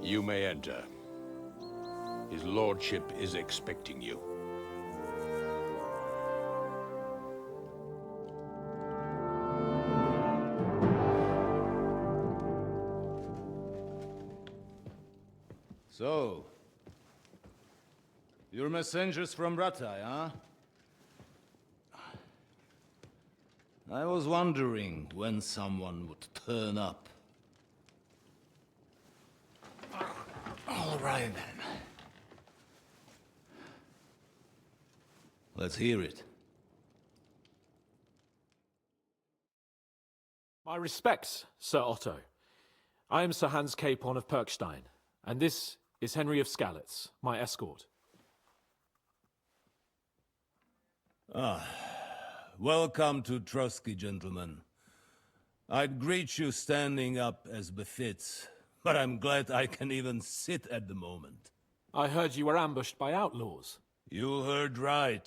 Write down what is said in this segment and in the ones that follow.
You may enter. His lordship is expecting you. So, you're messengers from Ratai, huh? I was wondering when someone would turn up. All right, then. Let's hear it. My respects, Sir Otto. I am Sir Hans Capon of Perkstein, and this is Henry of Skalitz, my escort. Welcome to Trotsky, gentlemen. I'd greet you standing up as befits, but I'm glad I can even sit at the moment. I heard you were ambushed by outlaws. You heard right.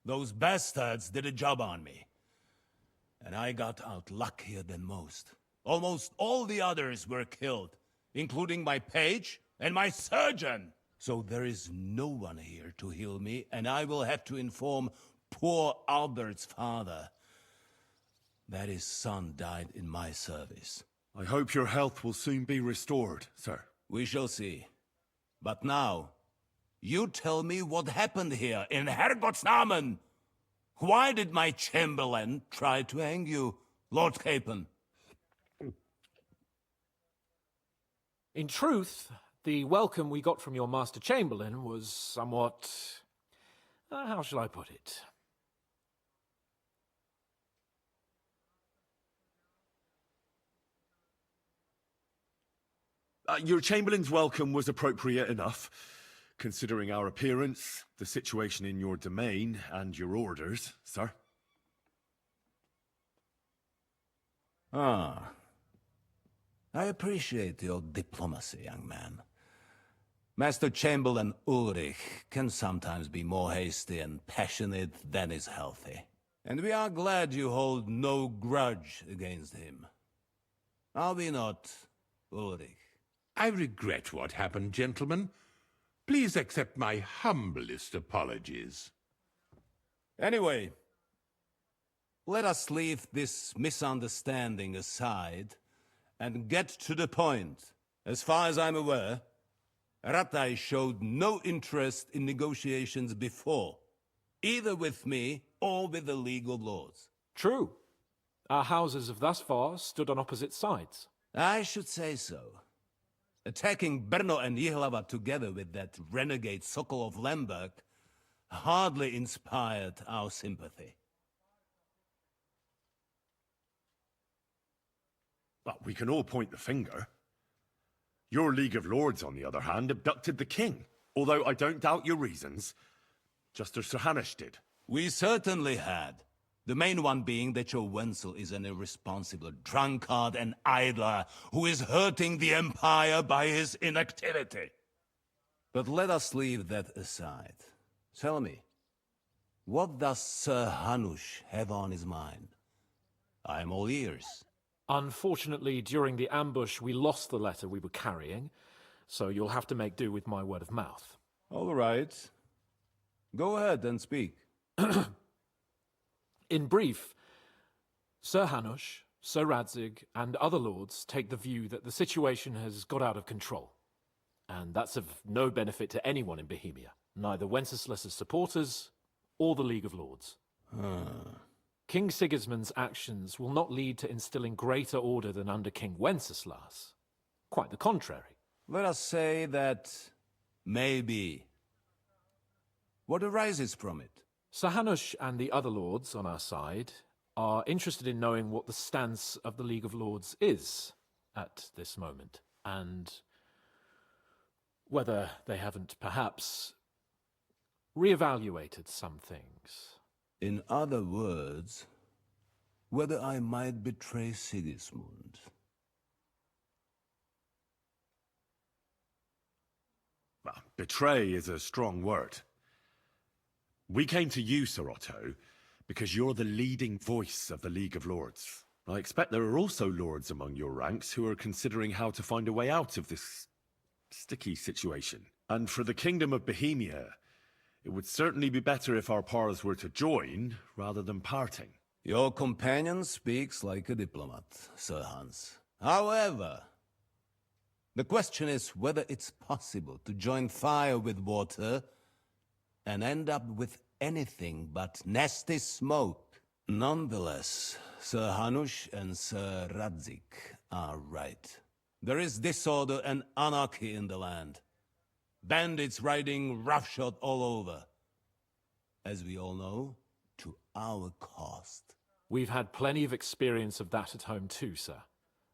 Those bastards did a job on me. And I got out luckier than most. Almost all the others were killed, including my page and my surgeon. So there is no one here to heal me, and I will have to inform poor Albert's father that his son died in my service. I hope your health will soon be restored, sir. We shall see. But now, you tell me what happened here in Herrgottsnamen. Why did my chamberlain try to hang you, Lord Capon? In truth, the welcome we got from your Master Chamberlain was somewhat... how shall I put it? Your Chamberlain's welcome was appropriate enough, considering our appearance, the situation in your domain, and your orders, sir. Ah. I appreciate your diplomacy, young man. Master Chamberlain Ulrich can sometimes be more hasty and passionate than is healthy. And we are glad you hold no grudge against him. Are we not, Ulrich? I regret what happened, gentlemen. Please accept my humblest apologies. Anyway, let us leave this misunderstanding aside and get to the point. As far as I'm aware, Ratai showed no interest in negotiations before, either with me or with the League of Lords. True. Our houses have thus far stood on opposite sides. I should say so. Attacking Brno and Jihlava together with that renegade Sokol of Lemberg hardly inspired our sympathy. But we can all point the finger. Your League of Lords, on the other hand, abducted the king. Although I don't doubt your reasons, just as Sir Hanush did. We certainly had. The main one being that your Wenzel is an irresponsible drunkard and idler who is hurting the Empire by his inactivity. But let us leave that aside. Tell me, what does Sir Hanush have on his mind? I'm all ears. Unfortunately, during the ambush, we lost the letter we were carrying, so you'll have to make do with my word of mouth. All right. Go ahead and speak. In brief, Sir Hanush, Sir Radzig, and other lords take the view that the situation has got out of control. And that's of no benefit to anyone in Bohemia, neither Wenceslas's supporters or the League of Lords. King Sigismund's actions will not lead to instilling greater order than under King Wenceslas. Quite the contrary. Let us say that maybe. What arises from it? Sir Hanush and the other lords on our side are interested in knowing what the stance of the League of Lords is at this moment, and whether they haven't perhaps reevaluated some things. In other words, whether I might betray Sigismund. Well, betray is a strong word. We came to you, Sir Otto, because you're the leading voice of the League of Lords. I expect there are also lords among your ranks who are considering how to find a way out of this sticky situation. And for the Kingdom of Bohemia, it would certainly be better if our paths were to join rather than parting. Your companion speaks like a diplomat, Sir Hans. However, the question is whether it's possible to join fire with water and end up with anything but nasty smoke. Nonetheless, Sir Hanush and Sir Radzik are right. There is disorder and anarchy in the land. Bandits riding roughshod all over. As we all know, to our cost. We've had plenty of experience of that at home too, sir.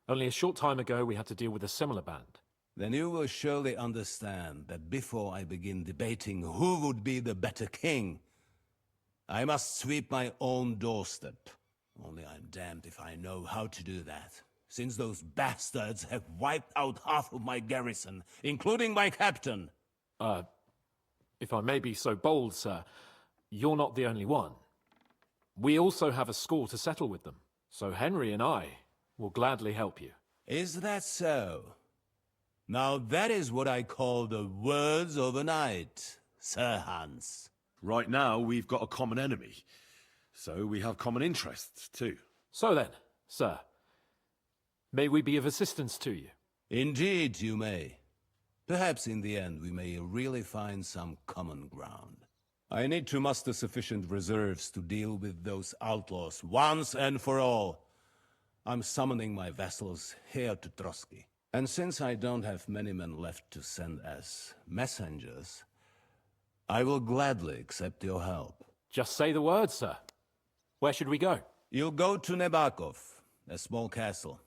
Only a short time ago we had to deal with a similar band. Then you will surely understand that before I begin debating who would be the better king, I must sweep my own doorstep. Only I'm damned if I know how to do that, since those bastards have wiped out half of my garrison, including my captain. If I may be so bold, sir, you're not the only one. We also have a score to settle with them, so Henry and I will gladly help you. Is that so? Now that is what I call the words of a knight, Sir Hans. Right now, we've got a common enemy, so we have common interests too. So then, sir, may we be of assistance to you? Indeed, you may. Perhaps in the end we may really find some common ground. I need to muster sufficient reserves to deal with those outlaws once and for all. I'm summoning my vassals here to Trotsky. And since I don't have many men left to send as messengers, I will gladly accept your help. Just say the word, sir. Where should we go? You'll go to Nebakov, a small castle,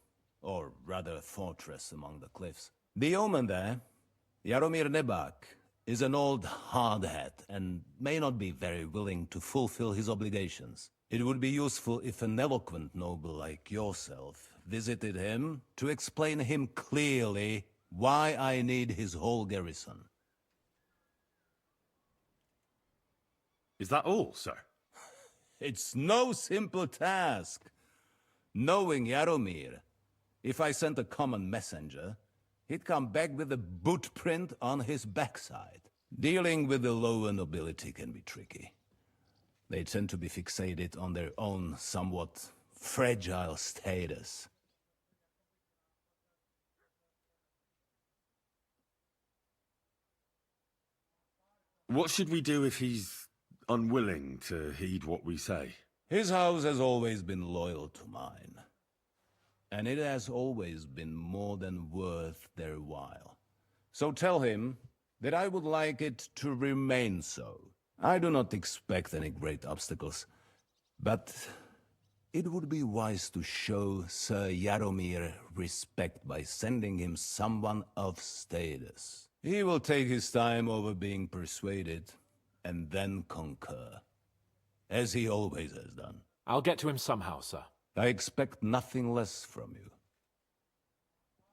or rather a fortress among the cliffs. The yeoman there, Jaromir Nebak, is an old hardhat and may not be very willing to fulfill his obligations. It would be useful if an eloquent noble like yourself visited him to explain him clearly why I need his whole garrison. Is that all, sir? It's no simple task. Knowing Jaromir, if I sent a common messenger, he'd come back with a boot print on his backside. Dealing with the lower nobility can be tricky. They tend to be fixated on their own somewhat fragile status. What should we do if he's unwilling to heed what we say? His house has always been loyal to mine. And it has always been more than worth their while. So tell him that I would like it to remain so. I do not expect any great obstacles, but it would be wise to show Sir Jaromir respect by sending him someone of status. He will take his time over being persuaded, and then concur, as he always has done. I'll get to him somehow, sir. I expect nothing less from you.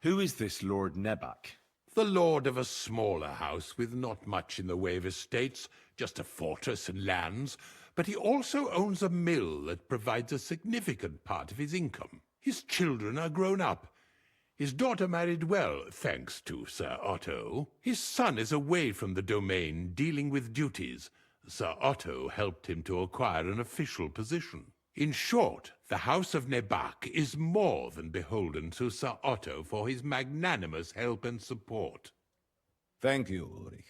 Who is this Lord Nebak? The lord of a smaller house with not much in the way of estates, just a fortress and lands, but he also owns a mill that provides a significant part of his income. His children are grown up. His daughter married well, thanks to Sir Otto. His son is away from the domain, dealing with duties. Sir Otto helped him to acquire an official position. In short, the House of Nebak is more than beholden to Sir Otto for his magnanimous help and support. Thank you, Ulrich.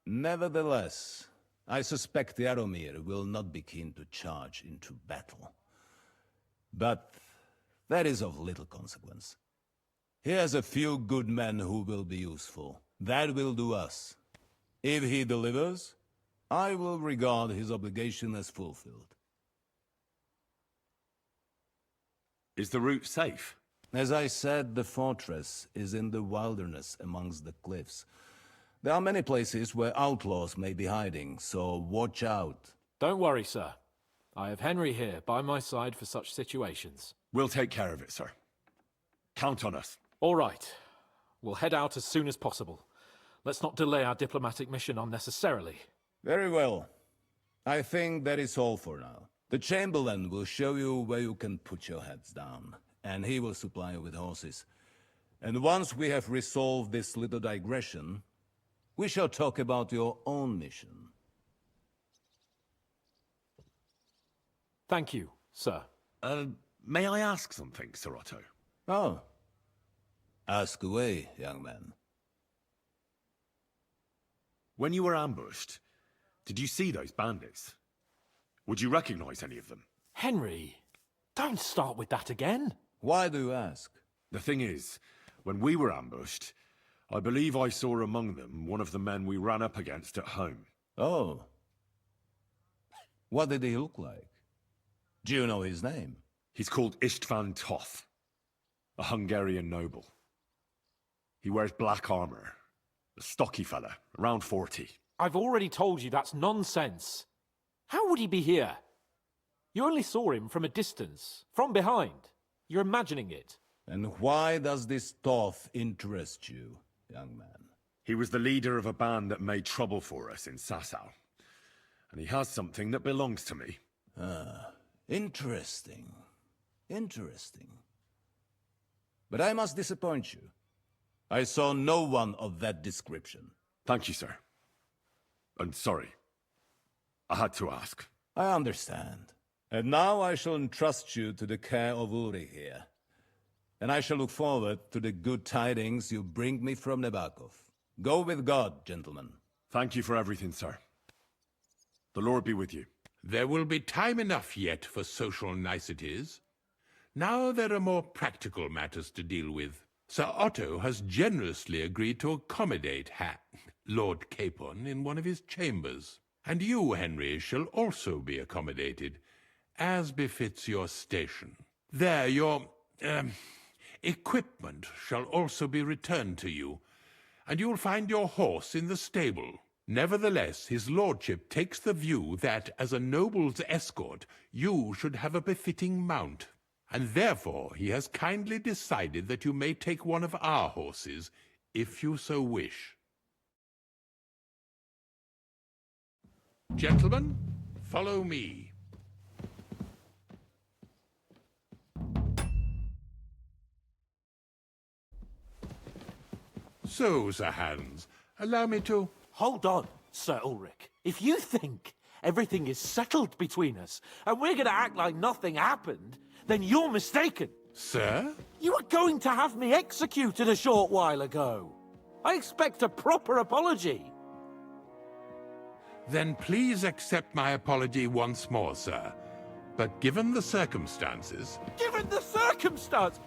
Nevertheless, I suspect Jaromir will not be keen to charge into battle. But that is of little consequence. He has a few good men who will be useful. That will do us. If he delivers, I will regard his obligation as fulfilled. Is the route safe? As I said, the fortress is in the wilderness amongst the cliffs. There are many places where outlaws may be hiding, so watch out. Don't worry, sir. I have Henry here by my side for such situations. We'll take care of it, sir. Count on us. All right. We'll head out as soon as possible. Let's not delay our diplomatic mission unnecessarily. Very well. I think that is all for now. The Chamberlain will show you where you can put your heads down, and he will supply you with horses. And once we have resolved this little digression, we shall talk about your own mission. Thank you, sir. May I ask something, Sir Otto? Oh. Ask away, young man. When you were ambushed, did you see those bandits? Would you recognize any of them? Henry, don't start with that again. Why do you ask? The thing is, when we were ambushed, I believe I saw among them one of the men we ran up against at home. Oh. What did he look like? Do you know his name? He's called Istvan Toth, a Hungarian noble. He wears black armor. A stocky fella, around 40. I've already told you that's nonsense. How would he be here? You only saw him from a distance, from behind. You're imagining it. And why does this Toth interest you, young man? He was the leader of a band that made trouble for us in Sasau. And he has something that belongs to me. Ah, interesting. Interesting. But I must disappoint you. I saw no one of that description. Thank you, sir. And sorry. I had to ask. I understand. And now I shall entrust you to the care of Uri here. And I shall look forward to the good tidings you bring me from Nebakov. Go with God, gentlemen. Thank you for everything, sir. The Lord be with you. There will be time enough yet for social niceties. Now there are more practical matters to deal with. Sir Otto has generously agreed to accommodate Lord Capon in one of his chambers. And you, Henry, shall also be accommodated, as befits your station. There, your, equipment shall also be returned to you, and you'll find your horse in the stable. Nevertheless, his lordship takes the view that, as a noble's escort, you should have a befitting mount. And therefore he has kindly decided that you may take one of our horses, if you so wish. Gentlemen, follow me. So, Sir Hans, allow me to... Hold on, Sir Ulrich. If you think everything is settled between us, and we're going to act like nothing happened, then you're mistaken. Sir? You were going to have me executed a short while ago. I expect a proper apology. Then please accept my apology once more, sir. But given the circumstances... Given the circumstance?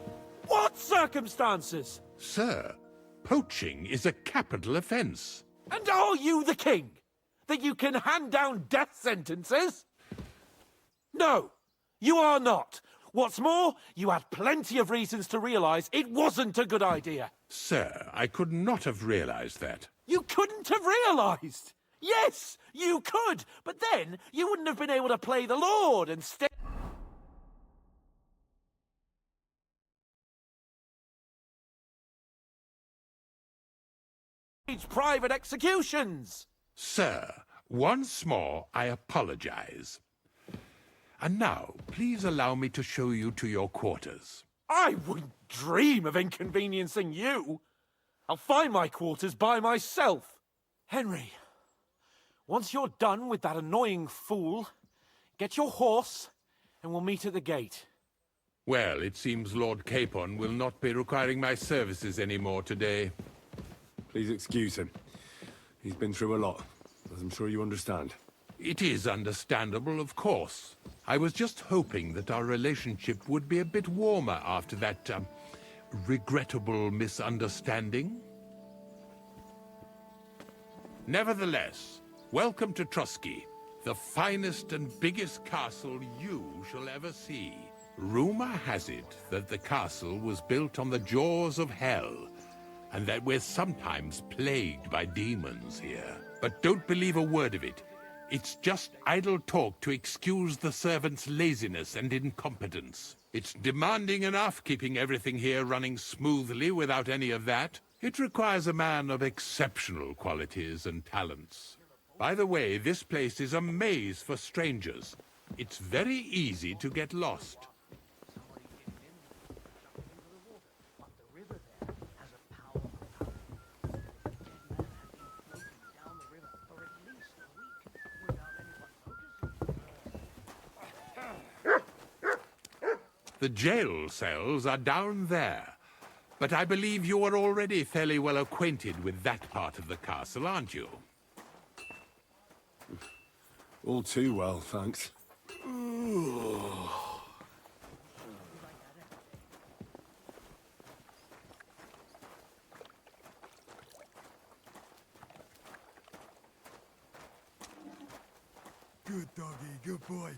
What circumstances? Sir, poaching is a capital offense. And are you the king? That you can hand down death sentences? No, you are not. What's more, you had plenty of reasons to realize it wasn't a good idea. Sir, I could not have realized that. You couldn't have realized. Yes, you could, but then you wouldn't have been able to play the Lord and stage private executions. Sir, once more I apologize. And now, please allow me to show you to your quarters. I wouldn't dream of inconveniencing you. I'll find my quarters by myself. Henry, once you're done with that annoying fool, get your horse and we'll meet at the gate. Well, it seems Lord Capon will not be requiring my services anymore today. Please excuse him. He's been through a lot, as I'm sure you understand. It is understandable, of course. I was just hoping that our relationship would be a bit warmer after that, regrettable misunderstanding. Nevertheless, welcome to Trusky, the finest and biggest castle you shall ever see. Rumor has it that the castle was built on the jaws of hell, and that we're sometimes plagued by demons here. But don't believe a word of it. It's just idle talk to excuse the servants' laziness and incompetence. It's demanding enough keeping everything here running smoothly without any of that. It requires a man of exceptional qualities and talents. By the way, this place is a maze for strangers. It's very easy to get lost. The jail cells are down there. But I believe you are already fairly well acquainted with that part of the castle, aren't you? All too well, thanks. Good doggy, good boy.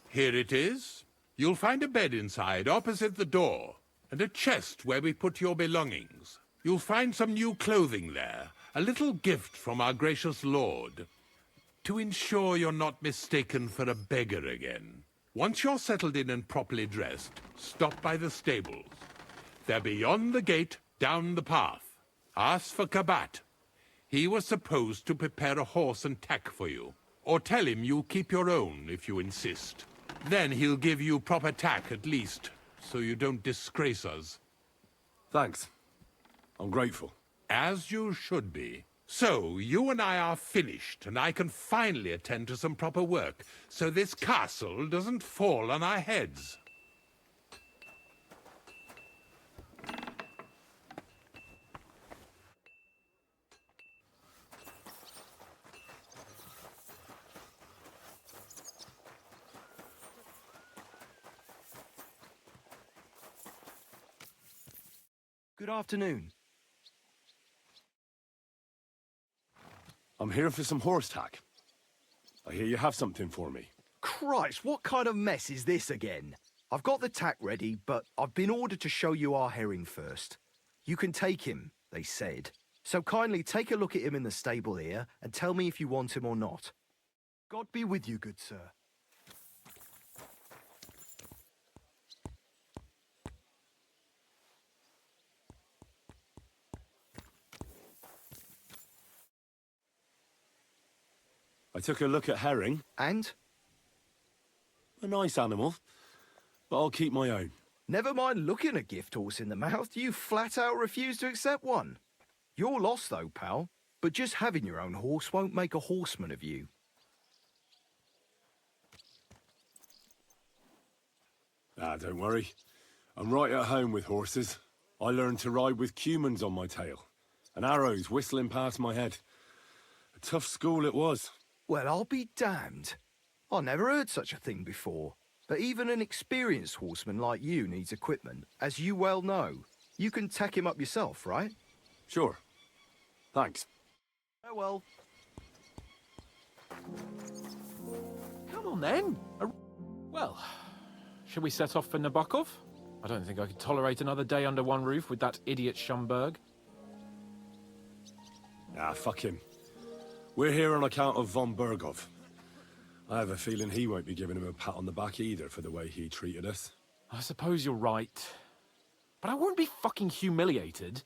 Here it is. You'll find a bed inside, opposite the door, and a chest where we put your belongings. You'll find some new clothing there, a little gift from our gracious lord, to ensure you're not mistaken for a beggar again. Once you're settled in and properly dressed, stop by the stables. They're beyond the gate, down the path. Ask for Kabat. He was supposed to prepare a horse and tack for you. Or tell him you'll keep your own if you insist. Then he'll give you proper tack at least, so you don't disgrace us. Thanks. I'm grateful. As you should be. So, you and I are finished, and I can finally attend to some proper work, so this castle doesn't fall on our heads. Good afternoon. I'm here for some horse tack. I hear you have something for me. Christ, what kind of mess is this again? I've got the tack ready, but I've been ordered to show you our herring first. You can take him, they said. So kindly take a look at him in the stable here and tell me if you want him or not. God be with you, good sir. I took a look at herring. And? A nice animal, but I'll keep my own. Never mind looking a gift horse in the mouth, you flat out refuse to accept one. You're lost though, pal. But just having your own horse won't make a horseman of you. Ah, don't worry. I'm right at home with horses. I learned to ride with cumans on my tail, and arrows whistling past my head. A tough school it was. Well, I'll be damned. I never heard such a thing before. But even an experienced horseman like you needs equipment, as you well know. You can tack him up yourself, right? Sure. Thanks. Oh well. Come on then. Well, shall we set off for Nebakov? I don't think I could tolerate another day under one roof with that idiot Schomburg. Ah, fuck him. We're here on account of von Bergov. I have a feeling he won't be giving him a pat on the back either for the way he treated us. I suppose you're right. But I won't be fucking humiliated.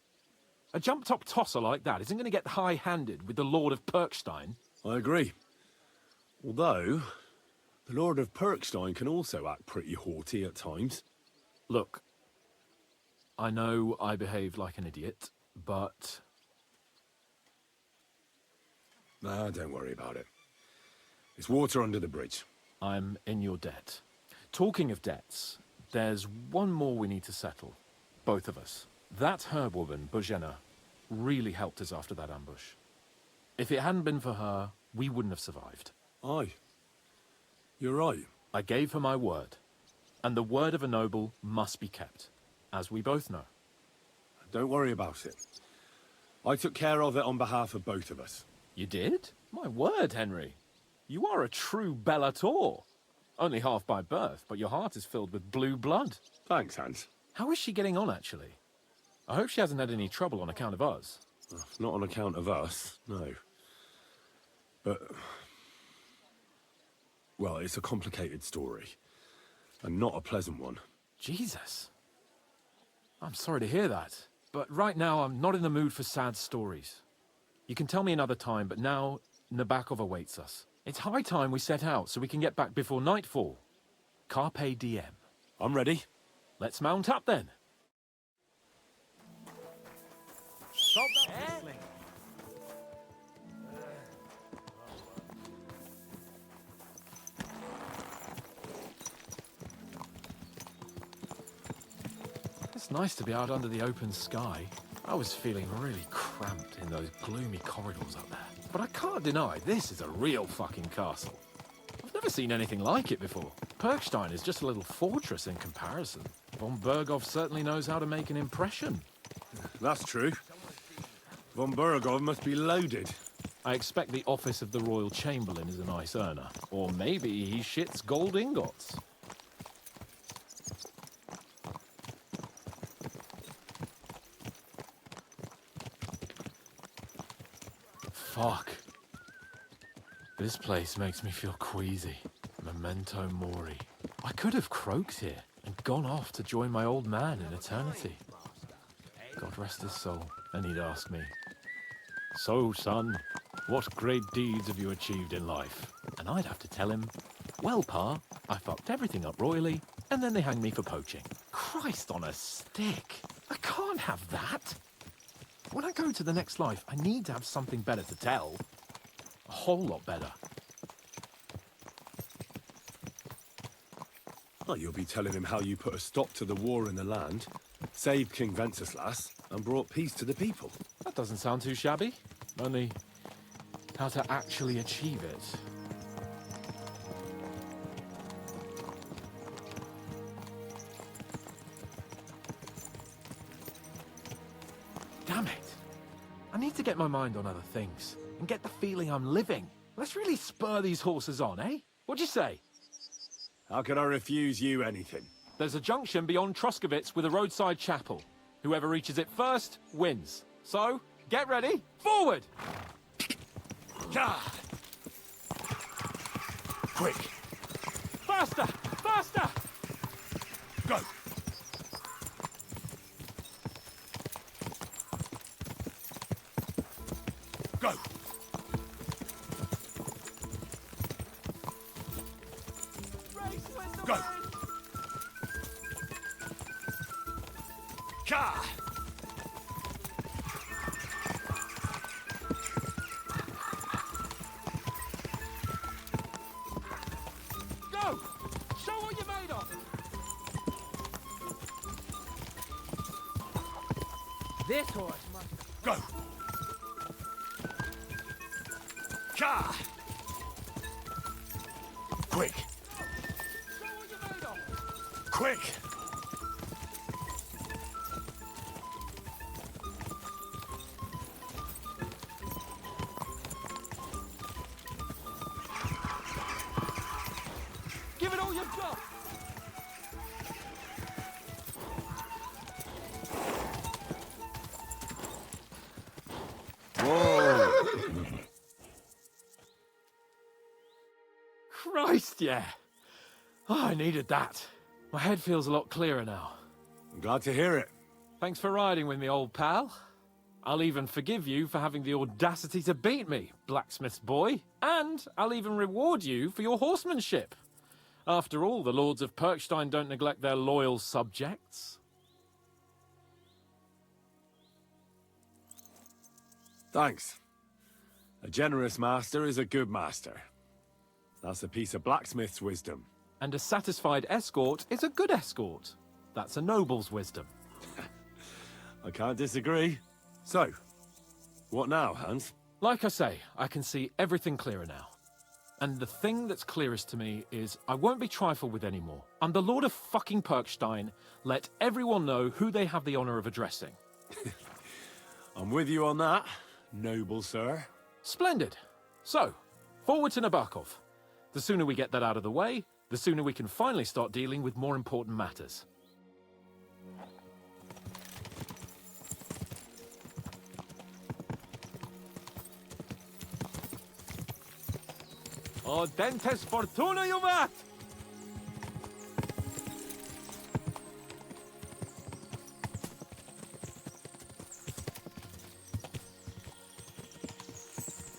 A jump-top tosser like that isn't going to get high-handed with the Lord of Perkstein. I agree. Although, the Lord of Perkstein can also act pretty haughty at times. Look, I know I behaved like an idiot, but... Nah, don't worry about it. It's water under the bridge. I'm in your debt. Talking of debts, there's one more we need to settle. Both of us. That herb-woman, Bozhena, really helped us after that ambush. If it hadn't been for her, we wouldn't have survived. Aye. You're right. I gave her my word. And the word of a noble must be kept, as we both know. Don't worry about it. I took care of it on behalf of both of us. You did? My word, Henry. You are a true Bellator. Only half by birth, but your heart is filled with blue blood. Thanks, Hans. How is she getting on, actually? I hope she hasn't had any trouble on account of us. Not on account of us, no. Well, it's a complicated story. And not a pleasant one. Jesus. I'm sorry to hear that. But right now, I'm not in the mood for sad stories. You can tell me another time, but now, Nebakov awaits us. It's high time we set out so we can get back before nightfall. Carpe diem. I'm ready. Let's mount up then. Stop that whistling. It's nice to be out under the open sky. I was feeling really cramped in those gloomy corridors up there. But I can't deny, this is a real fucking castle. I've never seen anything like it before. Perkstein is just a little fortress in comparison. Von Berghoff certainly knows how to make an impression. That's true. Von Berghoff must be loaded. I expect the office of the Royal Chamberlain is a nice earner. Or maybe he shits gold ingots. Fuck. This place makes me feel queasy. Memento mori. I could have croaked here and gone off to join my old man in eternity. God rest his soul. And he'd ask me, "So, son, what great deeds have you achieved in life?" And I'd have to tell him, "Well, Pa, I fucked everything up royally, and then they hanged me for poaching." Christ on a stick. I can't have that. When I go to the next life, I need to have something better to tell. A whole lot better. Well, you'll be telling him how you put a stop to the war in the land, saved King Wenceslas, and brought peace to the people. That doesn't sound too shabby. Only, how to actually achieve it. Damn it. I need to get my mind on other things, and get the feeling I'm living. Let's really spur these horses on, eh? What'd you say? How could I refuse you anything? There's a junction beyond Troskovitz with a roadside chapel. Whoever reaches it first, wins. So, get ready, forward! Quick! Faster! Faster! Go! Go! Go! Ka! Go! Show what you're made of! This horse must... Go! Ka! Quick! Show what you're made of! Quick! Give it all you've got! Christ, yeah. Oh, I needed that. My head feels a lot clearer now. I'm glad to hear it. Thanks for riding with me, old pal. I'll even forgive you for having the audacity to beat me, blacksmith's boy. And I'll even reward you for your horsemanship. After all, the lords of Perkstein don't neglect their loyal subjects. Thanks. A generous master is a good master. That's a piece of blacksmith's wisdom. And a satisfied escort is a good escort. That's a noble's wisdom. I can't disagree. So, what now, Hans? Like I say, I can see everything clearer now. And the thing that's clearest to me is I won't be trifled with anymore. I'm the Lord of fucking Perkstein. Let everyone know who they have the honor of addressing. I'm with you on that, noble sir. Splendid. So, forward to Nebakov. The sooner we get that out of the way, the sooner we can finally start dealing with more important matters. O dentes fortuna juvat!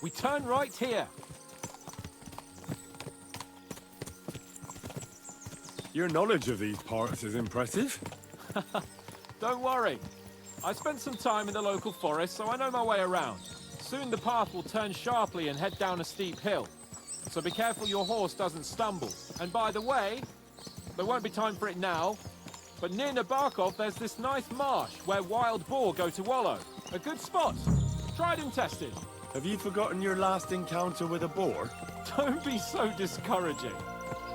We turn right here. Your knowledge of these parts is impressive. Don't worry. I spent some time in the local forest, so I know my way around. Soon the path will turn sharply and head down a steep hill. So be careful your horse doesn't stumble. And by the way, there won't be time for it now, but near Nebakov there's this nice marsh where wild boar go to wallow. A good spot. Tried and tested. Have you forgotten your last encounter with a boar? Don't be so discouraging.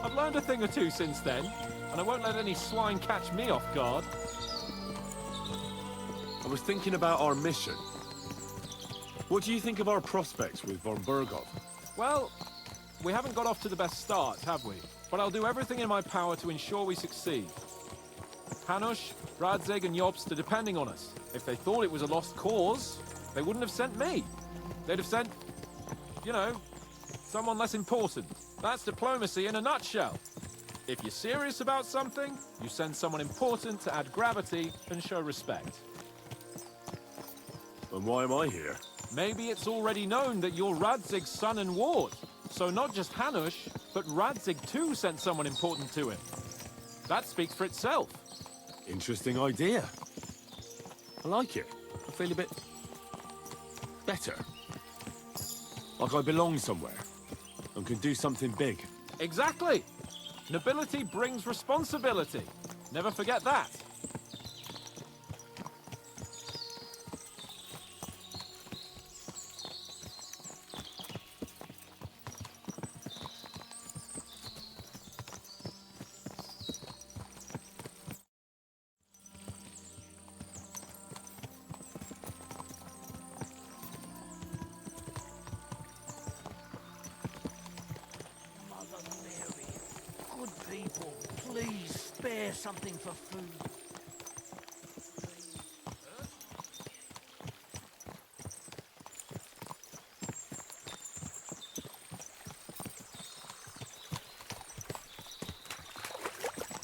I've learned a thing or two since then, and I won't let any swine catch me off guard. I was thinking about our mission. What do you think of our prospects with von Bergov? Well, we haven't got off to the best start, have we? But I'll do everything in my power to ensure we succeed. Hanush, Radzig and Jobst are depending on us. If they thought it was a lost cause, they wouldn't have sent me. They'd have sent, you know, someone less important. That's diplomacy in a nutshell. If you're serious about something, you send someone important to add gravity and show respect. And why am I here? Maybe it's already known that you're Radzig's son and ward. So not just Hanush, but Radzig too sent someone important to him. That speaks for itself. Interesting idea. I like it. I feel a bit better. Like I belong somewhere and can do something big. Exactly. Nobility brings responsibility. Never forget that. Please spare something for food.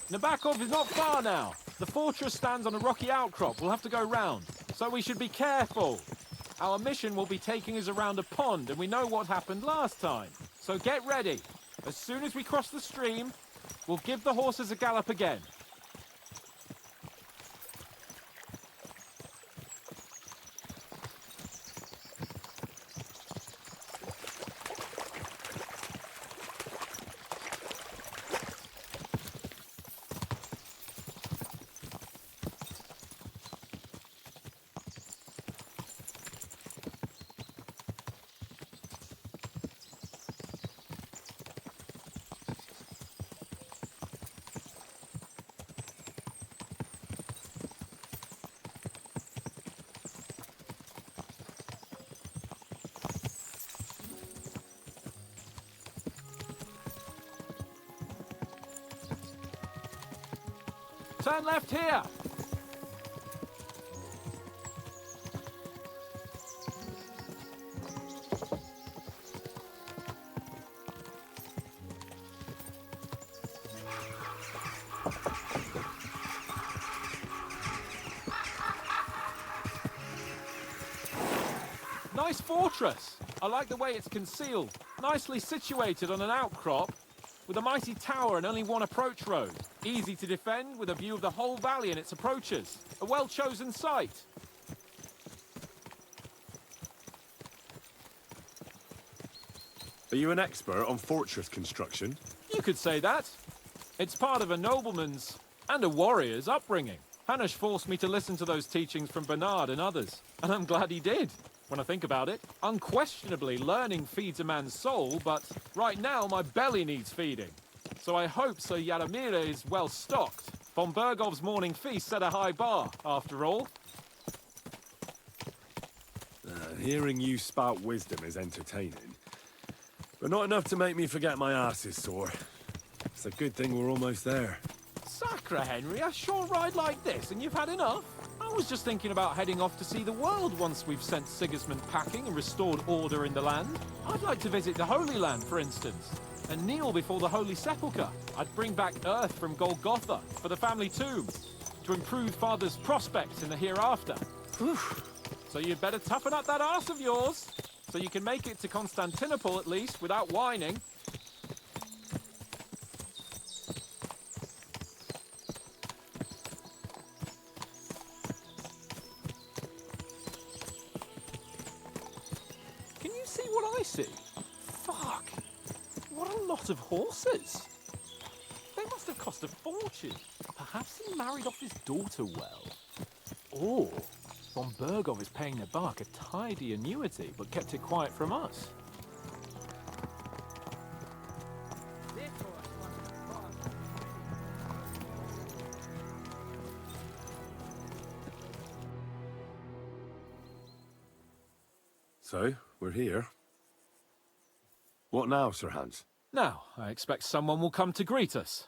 Nebakov is not far now. The fortress stands on a rocky outcrop. We'll have to go round. So we should be careful. Our mission will be taking us around a pond, and we know what happened last time. So get ready. As soon as we cross the stream, we'll give the horses a gallop again. Turn left here. Nice fortress. I like the way it's concealed. Nicely situated on an outcrop with a mighty tower and only one approach road. Easy to defend with a view of the whole valley and its approaches. A well-chosen site. Are you an expert on fortress construction? You could say that. It's part of a nobleman's and a warrior's upbringing. Hanush forced me to listen to those teachings from Bernard and others, and I'm glad he did. When I think about it, unquestionably learning feeds a man's soul, but right now my belly needs feeding. So I hope Sir Yadomir is well stocked. Von Bergov's morning feast set a high bar, after all. Hearing you spout wisdom is entertaining, but not enough to make me forget my ass is sore. It's a good thing we're almost there. Sacre, Henry, a short ride like this and you've had enough? How I was just thinking about heading off to see the world once we've sent Sigismund packing and restored order in the land. I'd like to visit the Holy Land, for instance, and kneel before the Holy Sepulchre. I'd bring back earth from Golgotha for the family tomb, to improve Father's prospects in the hereafter. So you'd better toughen up that arse of yours, so you can make it to Constantinople at least without whining. Can you see what I see? Fuck! What a lot of horses! They must have cost a fortune. Perhaps he married off his daughter well. Or von Bergov is paying Nebak a tidy annuity, but kept it quiet from us. So, we're here. What now, Sir Hans? Now, I expect someone will come to greet us.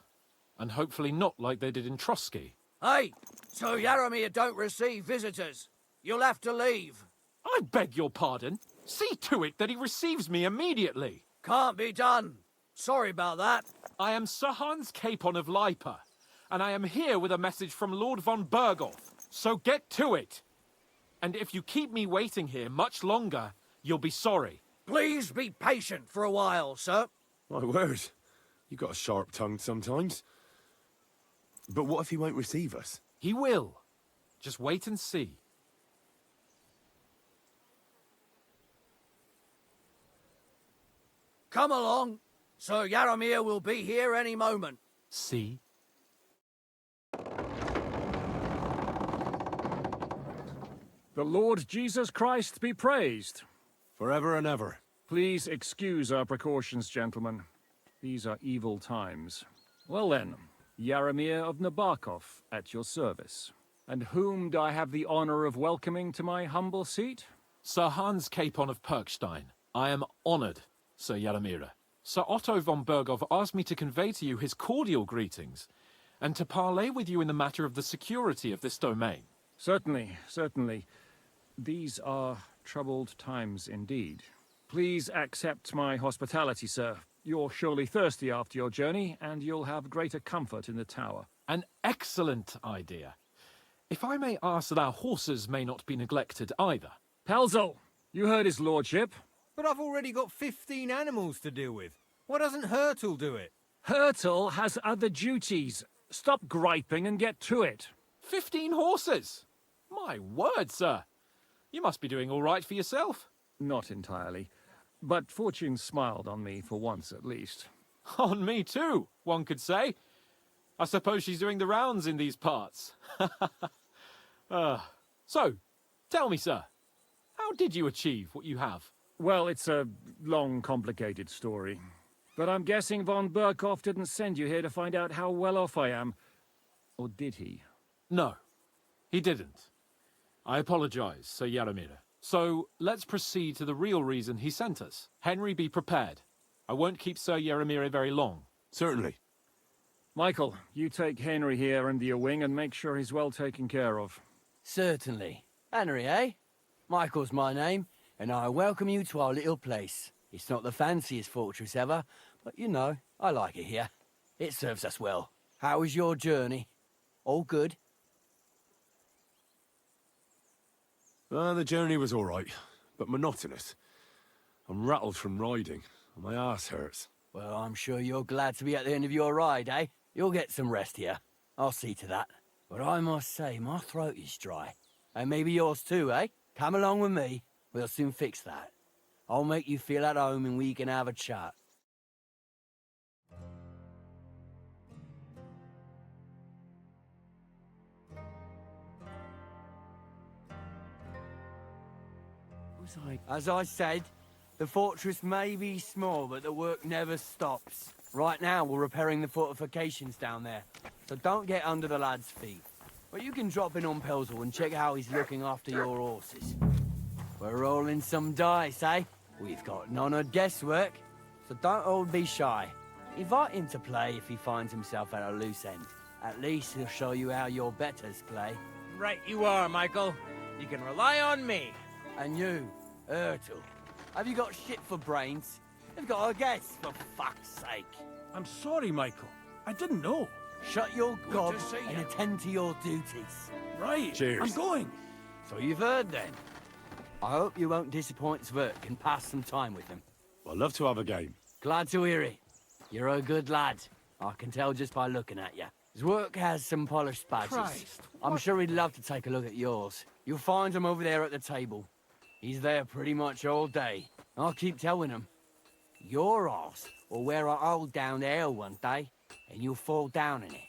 And hopefully not like they did in Trotsky. Hey, Sir Yaramir don't receive visitors. You'll have to leave. I beg your pardon. See to it that he receives me immediately. Can't be done. Sorry about that. I am Sir Hans Capon of Lipa, and I am here with a message from Lord von Bergov. So get to it. And if you keep me waiting here much longer, you'll be sorry. Please be patient for a while, sir. My word. You got a sharp tongue sometimes. But what if he won't receive us? He will. Just wait and see. Come along. Sir Yaramir will be here any moment. See? The Lord Jesus Christ be praised. Forever and ever. Please excuse our precautions, gentlemen. These are evil times. Well then, Yaramir of Nebakov, at your service. And whom do I have the honor of welcoming to my humble seat? Sir Hans Capon of Perkstein. I am honored, Sir Yaramir. Sir Otto von Bergov asked me to convey to you his cordial greetings, and to parley with you in the matter of the security of this domain. Certainly, certainly. These are troubled times indeed. Please accept my hospitality, sir. You're surely thirsty after your journey, and you'll have greater comfort in the tower. An excellent idea. If I may ask that our horses may not be neglected either. Pelzel, you heard his lordship. But I've already got 15 animals to deal with. Why doesn't Hurtle do it? Hurtle has other duties. Stop griping and get to it. 15 horses? My word, sir. You must be doing all right for yourself. Not entirely. But fortune smiled on me for once at least. On me too, one could say. I suppose she's doing the rounds in these parts. So, tell me, sir, how did you achieve what you have? Well, it's a long, complicated story. But I'm guessing von Bergov didn't send you here to find out how well off I am. Or did he? No, he didn't. I apologize, Sir Yaramir. So, let's proceed to the real reason he sent us. Henry, be prepared. I won't keep Sir Yaramir very long. Certainly. Michael, you take Henry here under your wing and make sure he's well taken care of. Certainly. Henry, eh? Michael's my name, and I welcome you to our little place. It's not the fanciest fortress ever, but you know, I like it here. It serves us well. How was your journey? All good? The journey was all right, but monotonous. I'm rattled from riding, and my ass hurts. Well, I'm sure you're glad to be at the end of your ride, eh? You'll get some rest here. I'll see to that. But I must say, my throat is dry. And maybe yours too, eh? Come along with me. We'll soon fix that. I'll make you feel at home and we can have a chat. As I said, the fortress may be small, but the work never stops. Right now, we're repairing the fortifications down there, so don't get under the lad's feet. But you can drop in on Pelzel and check how he's looking after your horses. We're rolling some dice, eh? We've got none of guesswork, so don't all be shy. Invite him to play if he finds himself at a loose end. At least he'll show you how your betters play. Right you are, Michael. You can rely on me. And you, Ertl, have you got shit for brains? You've got a guess, for fuck's sake. I'm sorry, Michael. I didn't know. Shut your gob see and you. attend to your duties. Right. Cheers. I'm going. So you've heard then. I hope you won't disappoint Svert and pass some time with him. I'd love to have a game. Glad to hear it. You're a good lad. I can tell just by looking at you. His work has some polished badges. Christ, I'm sure he'd love to take a look at yours. You'll find him over there at the table. He's there pretty much all day. I'll keep telling him. Your arse will wear a hole down there one day, and you'll fall down in it.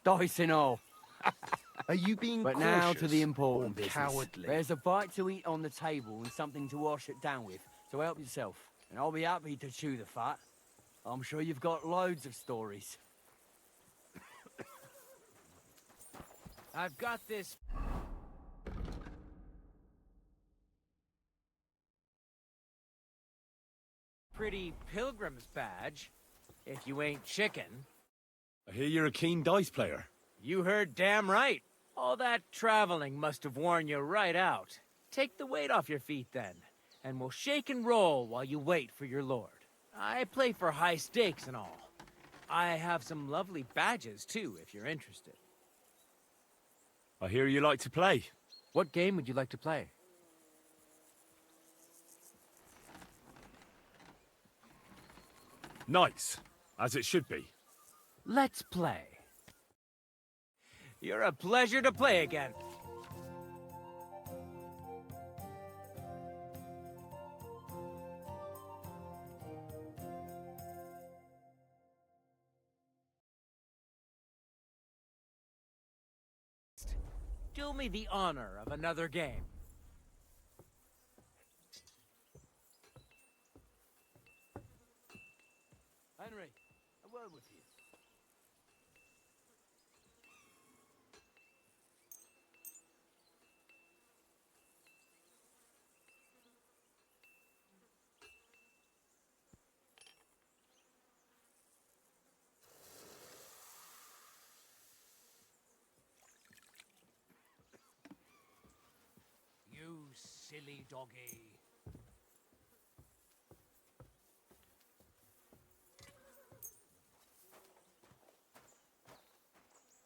Dice and all. Are you being But cautious now to the or important business. cowardly? There's a bite to eat on the table and something to wash it down with, so help yourself. And I'll be happy to chew the fat. I'm sure you've got loads of stories. I've got this pretty pilgrim's badge. If you ain't chicken. I hear you're a keen dice player. You heard damn right. All that traveling must have worn you right out. Take the weight off your feet then, and we'll shake and roll while you wait for your lord. I play for high stakes and all. I have some lovely badges too, if you're interested. I hear you like to play. What game would you like to play? Nice, as it should be. Let's play. You're a pleasure to play again. Do me the honor of another game. Henry, a word with you. You silly doggy.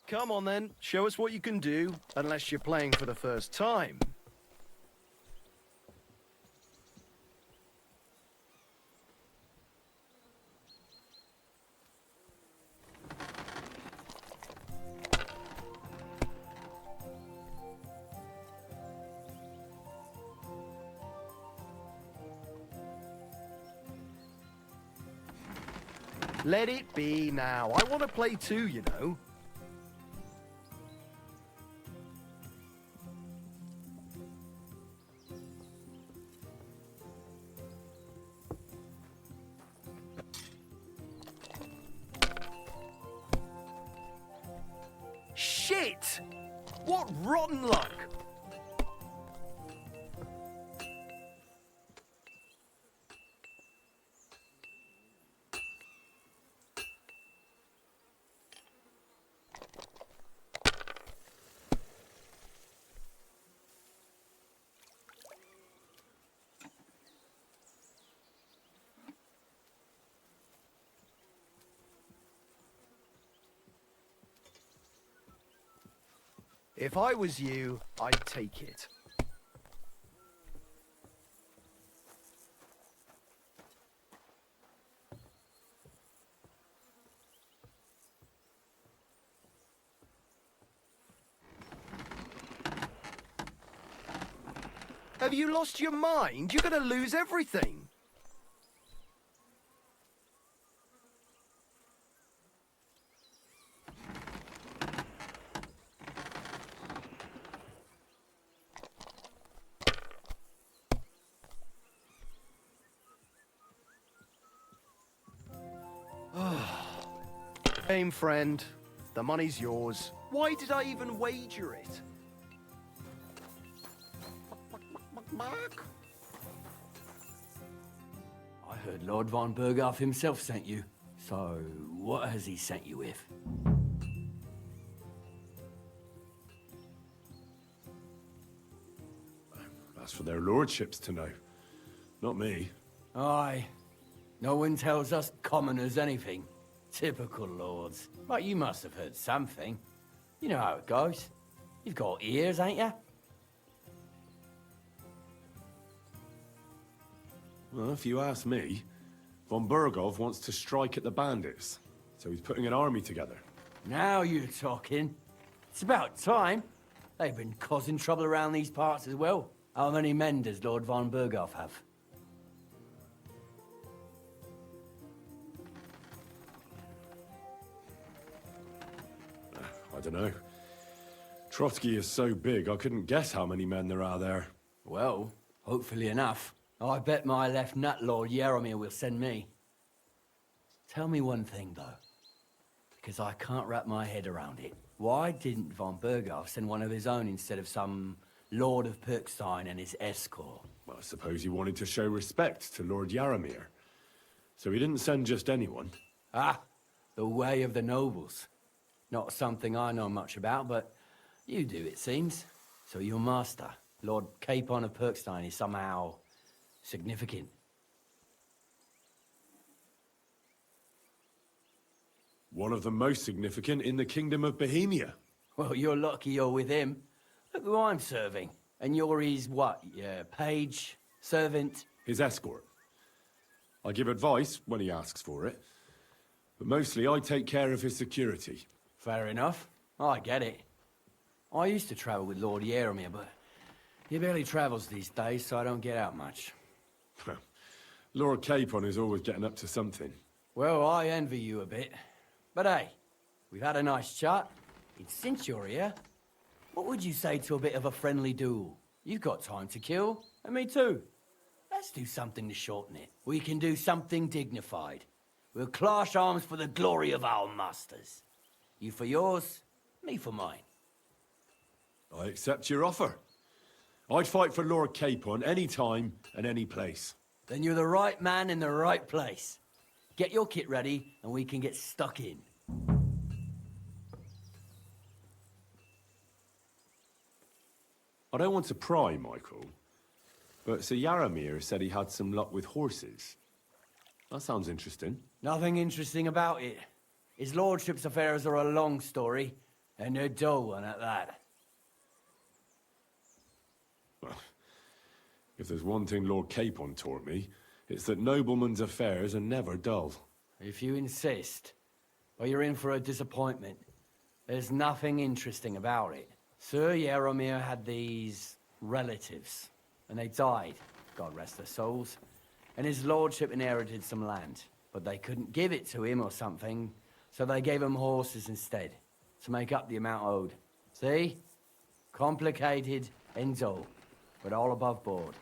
Come on then, show us what you can do, unless you're playing for the first time. Let it be now. I want to play too, you know. Shit! What rotten luck! If I was you, I'd take it. Have you lost your mind? You're gonna lose everything. Game friend, the money's yours. Why did I even wager it? I heard Lord von Berghoff himself sent you. So, what has he sent you with? That's for their lordships to know. Not me. Aye. No one tells us commoners anything. Typical lords. But you must have heard something. You know how it goes. You've got ears, ain't you? Well, if you ask me, von Burgov wants to strike at the bandits. So he's putting an army together. Now you're talking. It's about time. They've been causing trouble around these parts as well. How many men does Lord von Burgov have? I don't know. Trotsky is so big, I couldn't guess how many men there are there. Well, hopefully enough. I bet my left nut Lord Yaromir will send me. Tell me one thing, though. Because I can't wrap my head around it. Why didn't von Burgov send one of his own instead of some Lord of Pirkstein and his escort? Well, I suppose he wanted to show respect to Lord Yaromir. So he didn't send just anyone. Ah, the way of the nobles. Not something I know much about, but you do, it seems. So your master, Lord Capon of Pirkstein, is somehow significant. One of the most significant in the Kingdom of Bohemia. Well, you're lucky you're with him. Look who I'm serving. And you're his, what, page, servant? His escort. I give advice when he asks for it. But mostly I take care of his security. Fair enough. I get it. I used to travel with Lord Yaromir, but he barely travels these days, so I don't get out much. Lord Capon is always getting up to something. Well, I envy you a bit. But hey, we've had a nice chat. And since you're here, what would you say to a bit of a friendly duel? You've got time to kill, and me too. Let's do something to shorten it. We can do something dignified. We'll clash arms for the glory of our masters. You for yours, me for mine. I accept your offer. I'd fight for Lord Capon any time and any place. Then you're the right man in the right place. Get your kit ready, and we can get stuck in. I don't want to pry, Michael, but Sir Yaromir said he had some luck with horses. That sounds interesting. Nothing interesting about it. His lordship's affairs are a long story, and a dull one at that. Well, if there's one thing Lord Capon taught me, it's that noblemen's affairs are never dull. If you insist, or you're in for a disappointment. There's nothing interesting about it. Sir Yaromir had these relatives, and they died, God rest their souls. And his lordship inherited some land, but they couldn't give it to him or something, so they gave him horses instead, to make up the amount owed. See? Complicated and dull, but all above board.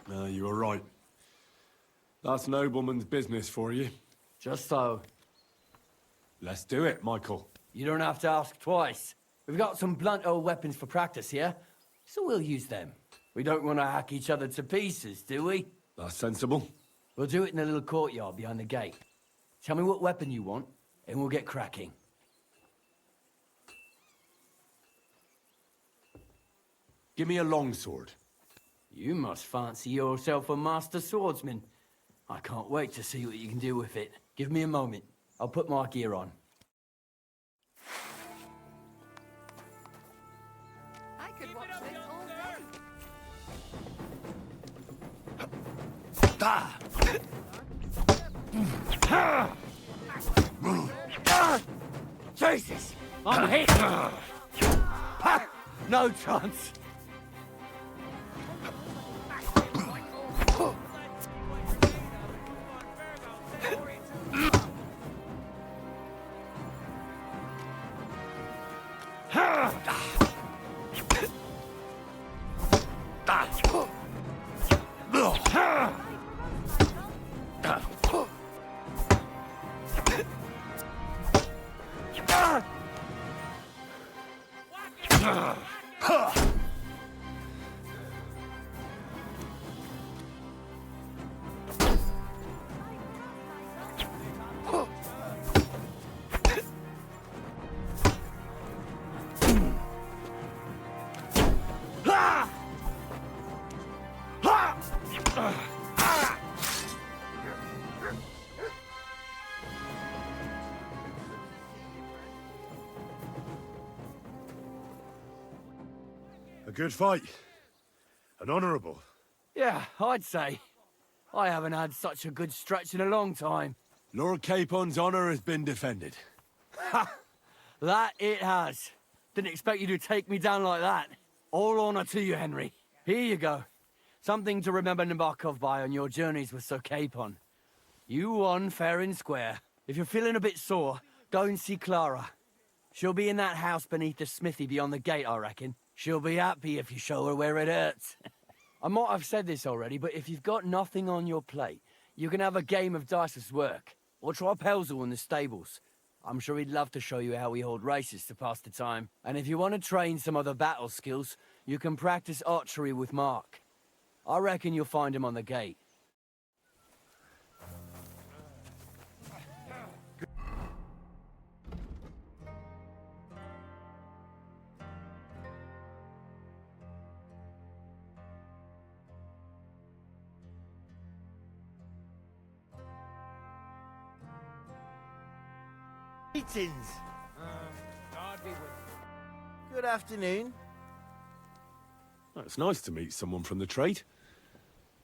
You were right. That's nobleman's business for you. Just so. Let's do it, Michael. You don't have to ask twice. We've got some blunt old weapons for practice here, so we'll use them. We don't want to hack each other to pieces, do we? That's sensible. We'll do it in the little courtyard behind the gate. Tell me what weapon you want, and we'll get cracking. Give me a longsword. You must fancy yourself a master swordsman. I can't wait to see what you can do with it. Give me a moment. I'll put my gear on. I could watch this all day. Jesus! I'm hit! No chance! good fight. An honourable. Yeah, I'd say. I haven't had such a good stretch in a long time. Lord Capon's honour has been defended. Ha! That it has. Didn't expect you to take me down like that. All honour to you, Henry. Here you go. Something to remember Nebakov by on your journeys with Sir Capon. You won fair and square. If you're feeling a bit sore, go and see Clara. She'll be in that house beneath the smithy beyond the gate, I reckon. She'll be happy if you show her where it hurts. I might have said this already, but if you've got nothing on your plate, you can have a game of dice's work. Or try Pelzel in the stables. I'm sure he'd love to show you how we hold races to pass the time. And if you want to train some other battle skills, you can practice archery with Mark. I reckon you'll find him on the gate. Greetings. God be with you. Good afternoon. Well, it's nice to meet someone from the trade.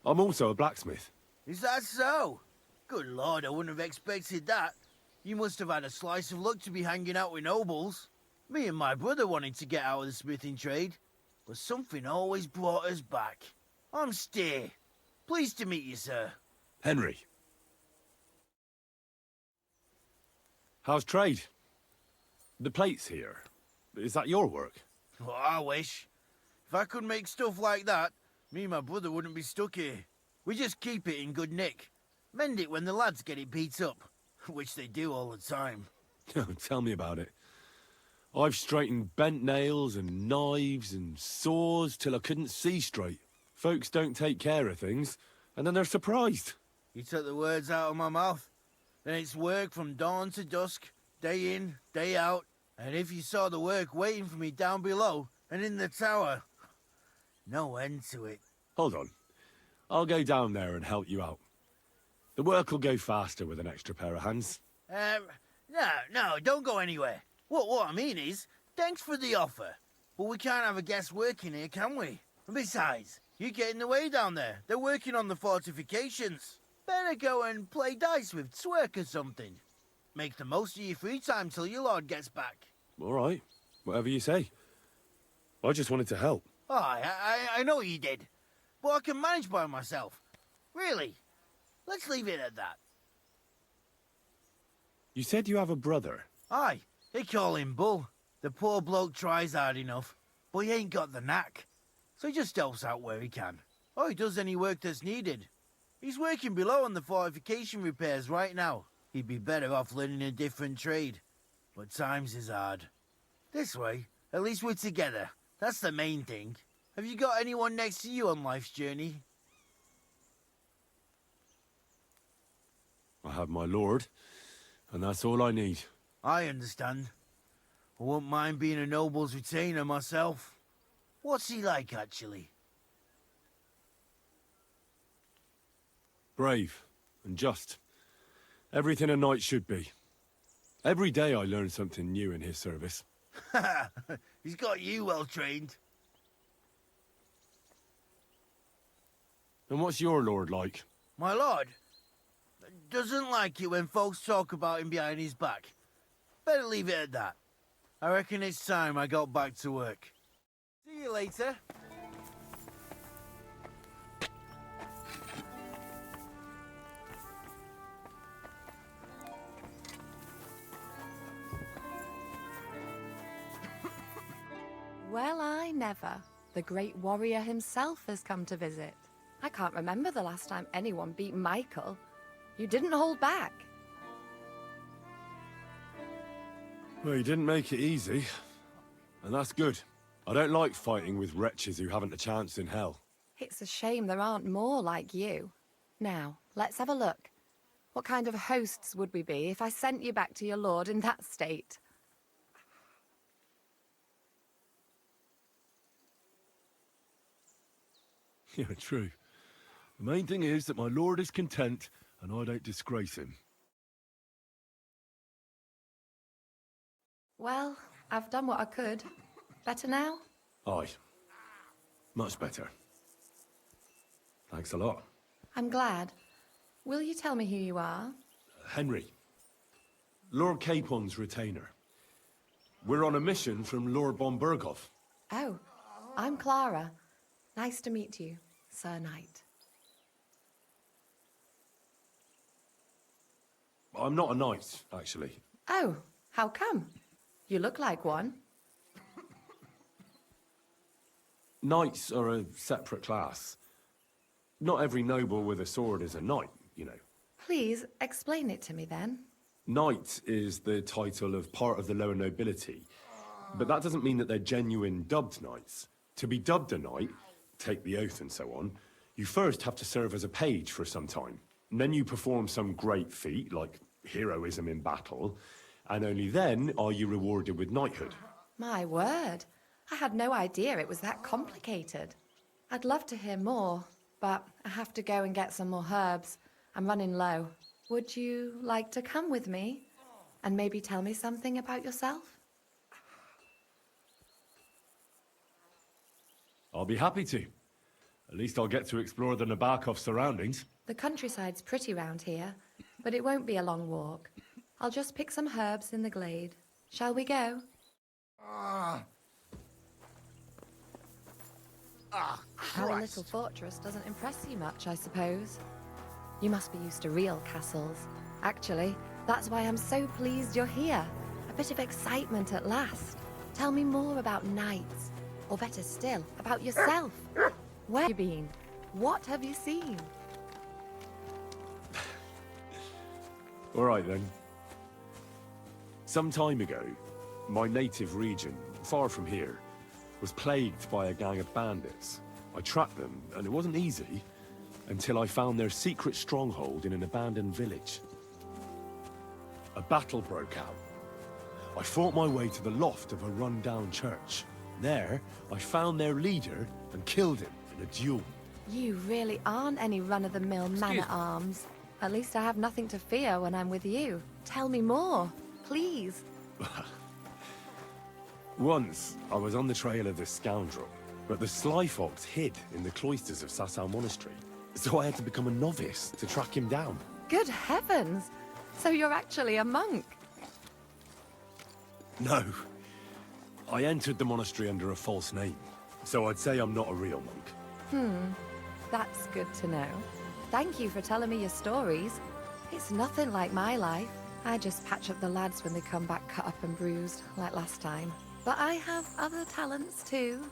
I'm also a blacksmith. Is that so? Good lord, I wouldn't have expected that. You must have had a slice of luck to be hanging out with nobles. Me and my brother wanted to get out of the smithing trade, but something always brought us back. I'm Steer. Pleased to meet you, sir. Henry. How's trade? The plates here. Is that your work? Well, I wish. If I could make stuff like that, me and my brother wouldn't be stuck here. We just keep it in good nick. Mend it when the lads get it beat up, which they do all the time. Tell me about it. I've straightened bent nails and knives and saws till I couldn't see straight. Folks don't take care of things, and then they're surprised. You took the words out of my mouth. Then it's work from dawn to dusk, day in, day out. And if you saw the work waiting for me down below and in the tower, no end to it. Hold on. I'll go down there and help you out. The work will go faster with an extra pair of hands. No, don't go anywhere. What I mean is, thanks for the offer. But we can't have a guest working here, can we? And besides, you get in the way down there. They're working on the fortifications. Better go and play dice with Twerk or something. Make the most of your free time till your lord gets back. All right. Whatever you say. I just wanted to help. Oh, I know you did. But I can manage by myself. Really. Let's leave it at that. You said you have a brother. Aye, they call him Bull. The poor bloke tries hard enough, but he ain't got the knack. So he just helps out where he can. Or he does any work that's needed. He's working below on the fortification repairs right now. He'd be better off learning a different trade. But times is hard. This way, at least we're together. That's the main thing. Have you got anyone next to you on life's journey? I have my lord, and that's all I need. I understand. I wouldn't mind being a noble's retainer myself. What's he like, actually? Brave and just. Everything a knight should be. Every day I learn something new in his service. He's got you well trained. And what's your lord like? My lord doesn't like it when folks talk about him behind his back. Better leave it at that. I reckon it's time I got back to work. See you later. Well, I never. The great warrior himself has come to visit. I can't remember the last time anyone beat Michael. You didn't hold back. Well, you didn't make it easy. And that's good. I don't like fighting with wretches who haven't a chance in hell. It's a shame there aren't more like you. Now, let's have a look. What kind of hosts would we be if I sent you back to your lord in that state? Yeah, true. The main thing is that my lord is content, and I don't disgrace him. Well, I've done what I could. Better now? Aye. Much better. Thanks a lot. I'm glad. Will you tell me who you are? Henry. Lord Capon's retainer. We're on a mission from Lord von Burgov. Oh, I'm Clara. Nice to meet you, Sir Knight. I'm not a knight, actually. Oh, how come? You look like one. Knights are a separate class. Not every noble with a sword is a knight, you know. Please, explain it to me then. Knight is the title of part of the lower nobility, but that doesn't mean that they're genuine dubbed knights. To be dubbed a knight, take the oath and so on, you first have to serve as a page for some time. And then you perform some great feat, like heroism in battle, and only then are you rewarded with knighthood. My word, I had no idea it was that complicated. I'd love to hear more, but I have to go and get some more herbs. I'm running low. Would you like to come with me and maybe tell me something about yourself? I'll be happy to. At least I'll get to explore the Nebakov surroundings. The countryside's pretty round here, but it won't be a long walk. I'll just pick some herbs in the glade. Shall we go? Our little fortress doesn't impress you much, I suppose. You must be used to real castles. Actually, that's why I'm so pleased you're here. A bit of excitement at last. Tell me more about knights. Or better still, about yourself. Where have you been? What have you seen? All right, then. Some time ago, my native region, far from here, was plagued by a gang of bandits. I tracked them, and it wasn't easy, until I found their secret stronghold in an abandoned village. A battle broke out. I fought my way to the loft of a run-down church. There, I found their leader and killed him in a duel. You really aren't any run-of-the-mill man-at-arms. At least I have nothing to fear when I'm with you. Tell me more, please. Once, I was on the trail of this scoundrel, but the sly fox hid in the cloisters of Sasau Monastery, so I had to become a novice to track him down. Good heavens! So you're actually a monk? No. I entered the monastery under a false name, so I'd say I'm not a real monk. That's good to know. Thank you for telling me your stories. It's nothing like my life. I just patch up the lads when they come back cut up and bruised, like last time. But I have other talents too.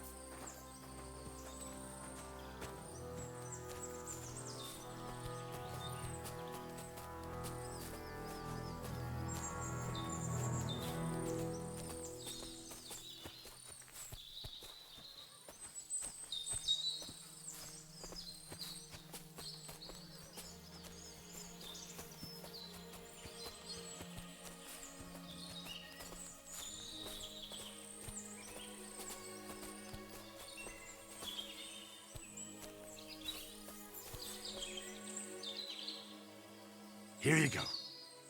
Here you go.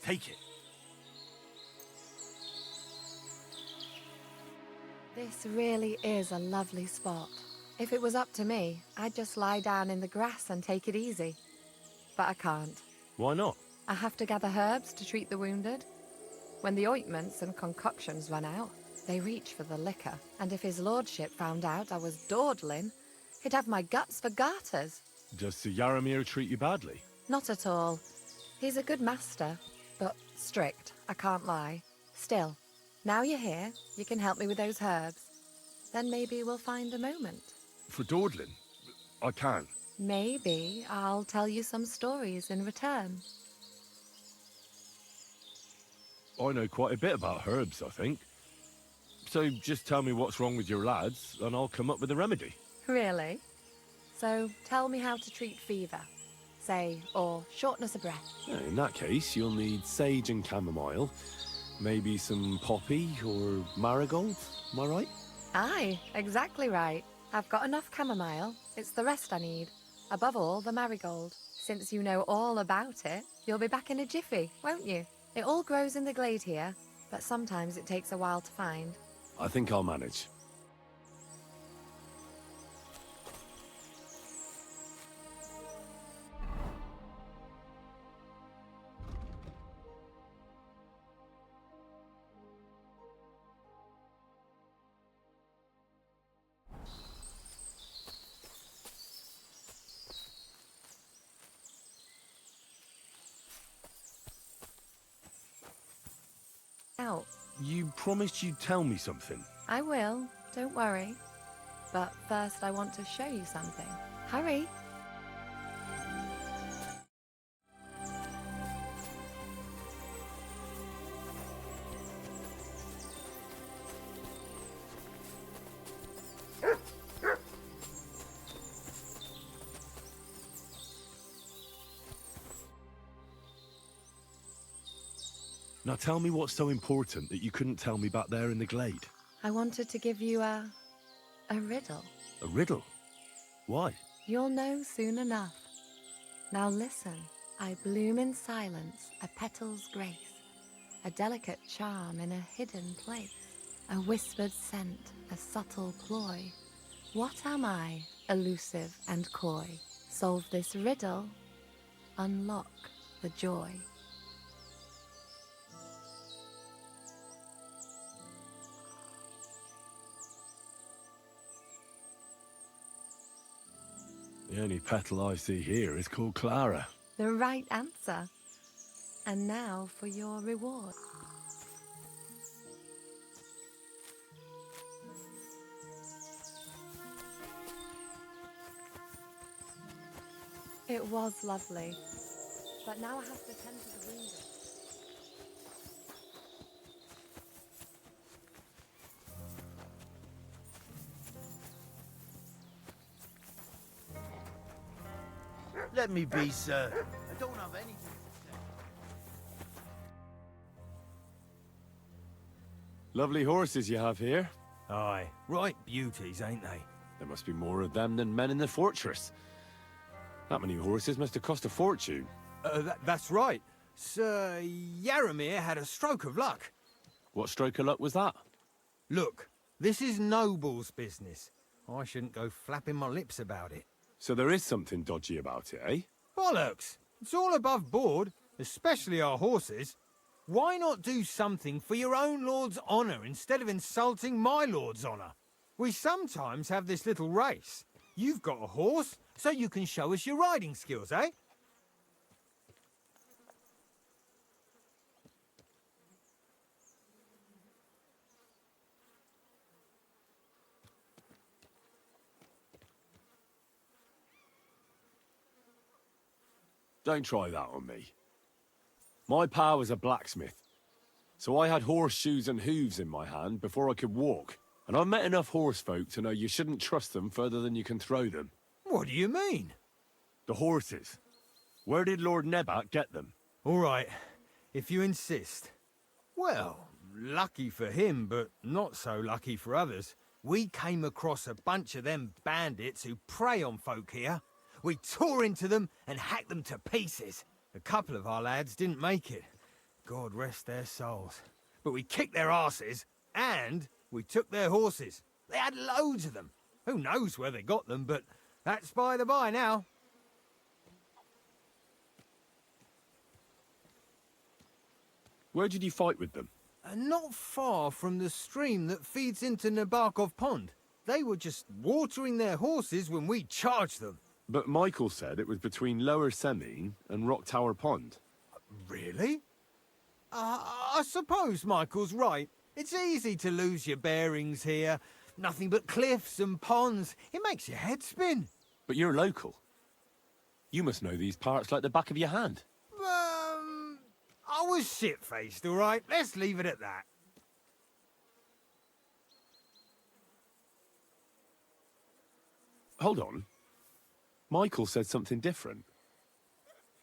Take it. This really is a lovely spot. If it was up to me, I'd just lie down in the grass and take it easy. But I can't. Why not? I have to gather herbs to treat the wounded. When the ointments and concoctions run out, they reach for the liquor. And if his lordship found out I was dawdling, he'd have my guts for garters. Does Sir Yaramir treat you badly? Not at all. He's a good master, but strict, I can't lie. Still, now you're here, you can help me with those herbs. Then maybe we'll find a moment. For dawdling? I can. Maybe I'll tell you some stories in return. I know quite a bit about herbs, I think. So just tell me what's wrong with your lads, and I'll come up with a remedy. Really? So tell me how to treat fever, say, or shortness of breath. In that case, you'll need sage and chamomile, maybe some poppy or marigold, am I right? Aye, exactly right. I've got enough chamomile. It's the rest I need. Above all, the marigold. Since you know all about it, you'll be back in a jiffy, won't you? It all grows in the glade here, but sometimes it takes a while to find. I think I'll manage. Out. You promised you'd tell me something. I will, don't worry. But first I want to show you something. Hurry! Now tell me what's so important that you couldn't tell me back there in the glade. I wanted to give you a riddle. A riddle? Why? You'll know soon enough. Now listen. I bloom in silence, a petal's grace, a delicate charm in a hidden place, a whispered scent, a subtle ploy. What am I, elusive and coy? Solve this riddle, unlock the joy. The only petal I see here is called Clara. The right answer. And now for your reward. It was lovely, but now I have to tend to the wounded. Let me be, sir. I don't have anything to say. Lovely horses you have here. Aye, right beauties, ain't they? There must be more of them than men in the fortress. That many horses must have cost a fortune. That's right. Sir Yaramir had a stroke of luck. What stroke of luck was that? Look, this is noble's business. I shouldn't go flapping my lips about it. So there is something dodgy about it, eh? Bollocks! It's all above board, especially our horses. Why not do something for your own lord's honour instead of insulting my lord's honour? We sometimes have this little race. You've got a horse, so you can show us your riding skills, eh? Don't try that on me. My pa was a blacksmith, so I had horseshoes and hooves in my hand before I could walk. And I've met enough horse folk to know you shouldn't trust them further than you can throw them. What do you mean? The horses. Where did Lord Nebak get them? All right, if you insist. Well, lucky for him, but not so lucky for others. We came across a bunch of them bandits who prey on folk here. We tore into them and hacked them to pieces. A couple of our lads didn't make it. God rest their souls. But we kicked their asses, and we took their horses. They had loads of them. Who knows where they got them, but that's by the by now. Where did you fight with them? Not far from the stream that feeds into Nebakov Pond. They were just watering their horses when we charged them. But Michael said it was between Lower Semine and Rock Tower Pond. Really? I suppose Michael's right. It's easy to lose your bearings here. Nothing but cliffs and ponds. It makes your head spin. But you're local. You must know these parts like the back of your hand. I was shit-faced, all right? Let's leave it at that. Hold on. Michael said something different.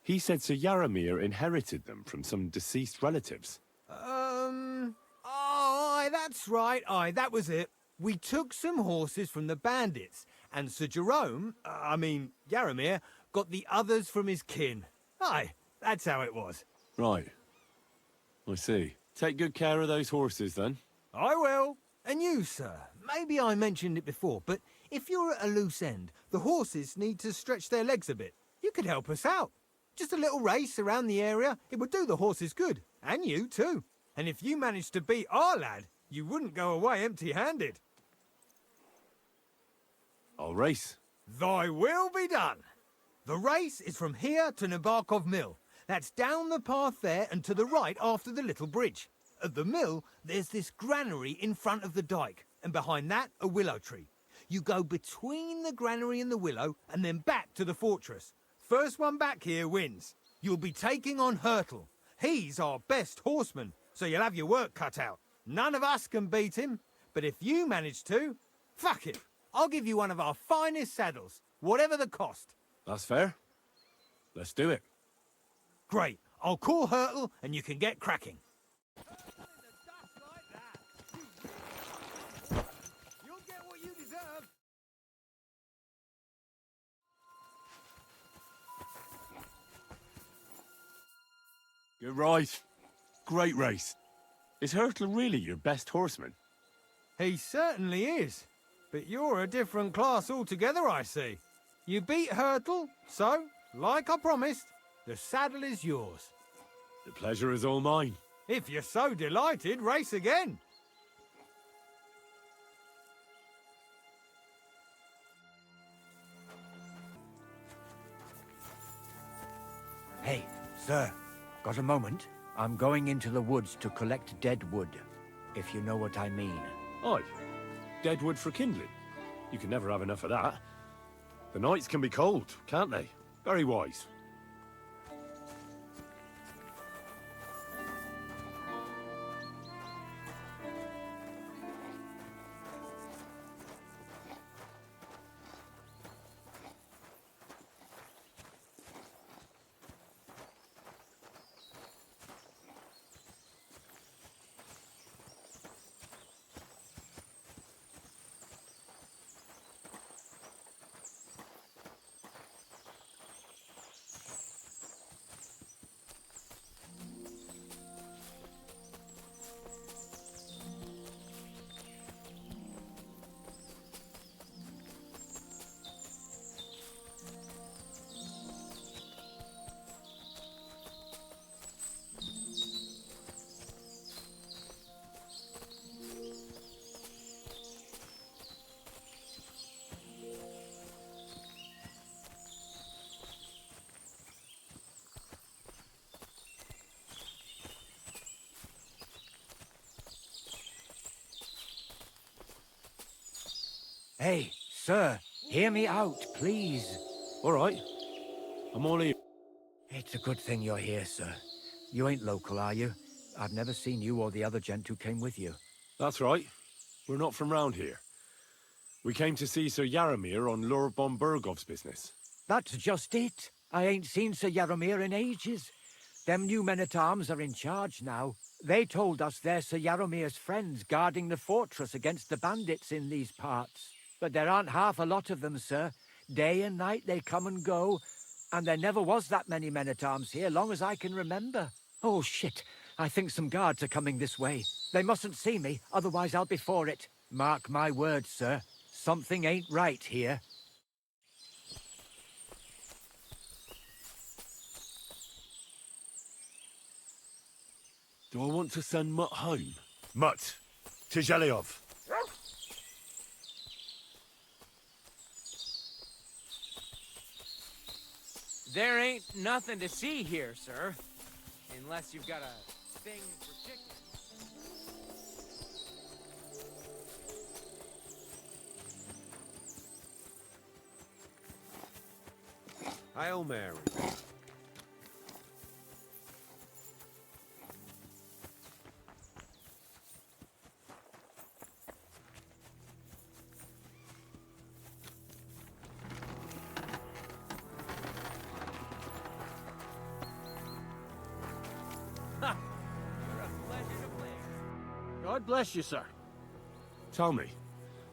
He said Sir Yaramir inherited them from some deceased relatives. Aye, that's right. Aye, that was it. We took some horses from the bandits, and Sir Jerome, Yaramir, got the others from his kin. Aye, that's how it was. Right. I see. Take good care of those horses, then. I will. And you, sir. Maybe I mentioned it before, but if you're at a loose end, the horses need to stretch their legs a bit. You could help us out. Just a little race around the area. It would do the horses good. And you, too. And if you managed to beat our lad, you wouldn't go away empty-handed. I'll race. Thy will be done. The race is from here to Nebakov Mill. That's down the path there and to the right after the little bridge. At the mill, there's this granary in front of the dike, and behind that, a willow tree. You go between the granary and the willow, and then back to the fortress. First one back here wins. You'll be taking on Hurtle. He's our best horseman, so you'll have your work cut out. None of us can beat him, but if you manage to, fuck it. I'll give you one of our finest saddles, whatever the cost. That's fair. Let's do it. Great. I'll call Hurtle, and you can get cracking. You'll get what you deserve. Good ride. Great race. Is Hurtle really your best horseman? He certainly is. But you're a different class altogether, I see. You beat Hurtle, so, like I promised, the saddle is yours. The pleasure is all mine. If you're so delighted, race again. Hey, sir, got a moment? I'm going into the woods to collect dead wood, if you know what I mean. Aye. Dead wood for kindling. You can never have enough of that. The nights can be cold, can't they? Very wise. Hey, sir, hear me out, please. All right. I'm all ears. It's a good thing you're here, sir. You ain't local, are you? I've never seen you or the other gent who came with you. That's right. We're not from round here. We came to see Sir Yaramir on Lord von Bergov's business. That's just it. I ain't seen Sir Yaramir in ages. Them new men-at-arms are in charge now. They told us they're Sir Yaramir's friends guarding the fortress against the bandits in these parts. But there aren't half a lot of them, sir. Day and night they come and go, and there never was that many men-at-arms here, long as I can remember. Oh, shit. I think some guards are coming this way. They mustn't see me, otherwise I'll be for it. Mark my words, sir. Something ain't right here. Do I want to send Mutt home? Mutt, to Zhelyov. There ain't nothing to see here, sir. Unless you've got a thing for chickens. Hail Mary. God bless you, sir. Tell me,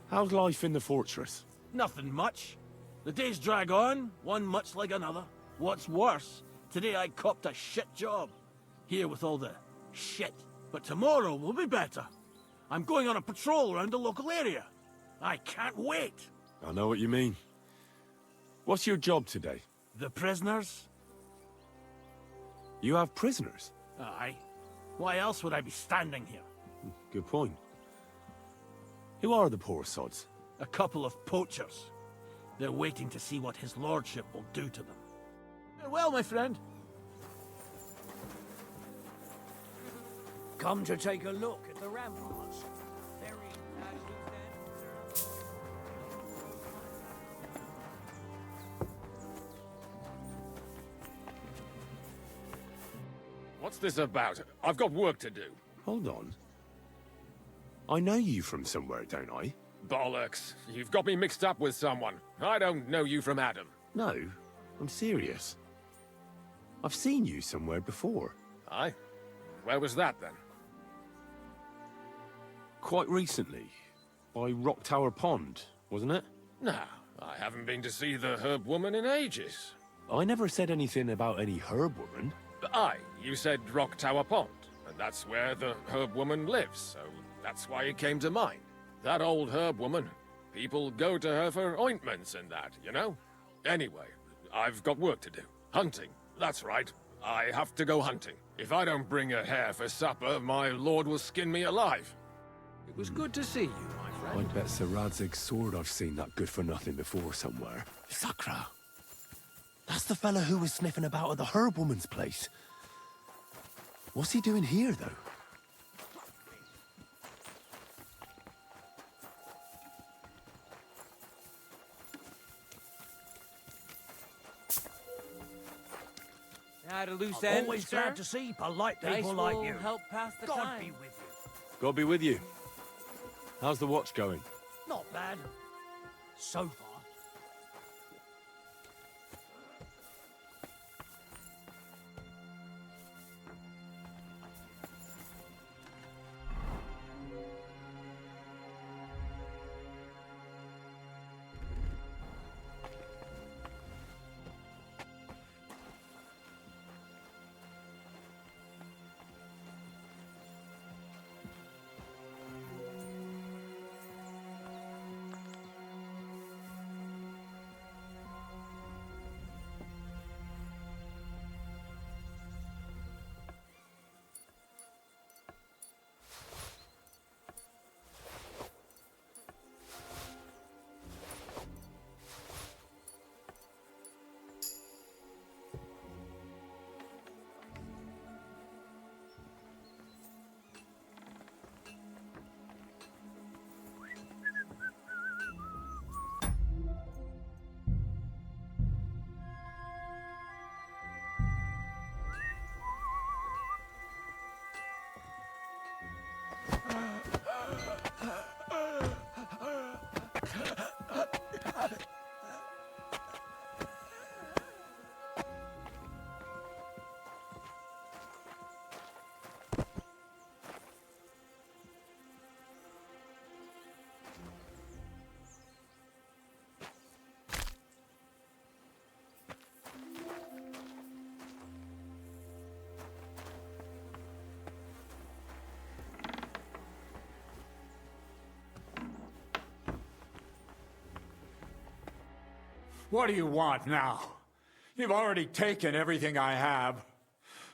how's life in the fortress? Nothing much. The days drag on, one much like another. What's worse, today I copped a shit job. Here with all the shit. But tomorrow will be better. I'm going on a patrol around the local area. I can't wait. I know what you mean. What's your job today? The prisoners? You have prisoners? Aye. Why else would I be standing here? Good point. Who are the poor sods? A couple of poachers. They're waiting to see what his lordship will do to them. Well, my friend. come to take a look at the ramparts. What's this about? I've got work to do. Hold on. I know you from somewhere, don't I? Bollocks. You've got me mixed up with someone. I don't know you from Adam. No, I'm serious. I've seen you somewhere before. Aye? Where was that, then? Quite recently. By Rock Tower Pond, wasn't it? No, I haven't been to see the Herb Woman in ages. I never said anything about any Herb Woman. Aye, you said Rock Tower Pond, and that's where the Herb Woman lives, so that's why it came to mind. That old Herb Woman, people go to her for ointments and that, you know? Anyway, I've got work to do. Hunting, that's right. I have to go hunting. If I don't bring a hare for supper, my lord will skin me alive. It was good to see you, my friend. I bet Sir Radzig's sword I've seen that good-for-nothing before somewhere. Sakra! That's the fella who was sniffing about at the Herb Woman's place. What's he doing here, though? At a loose I'm end, always sir? glad to see polite Dice people like will you. help pass the God time. be with you. God be with you. How's the watch going? Not bad. So far. What do you want now? You've already taken everything I have.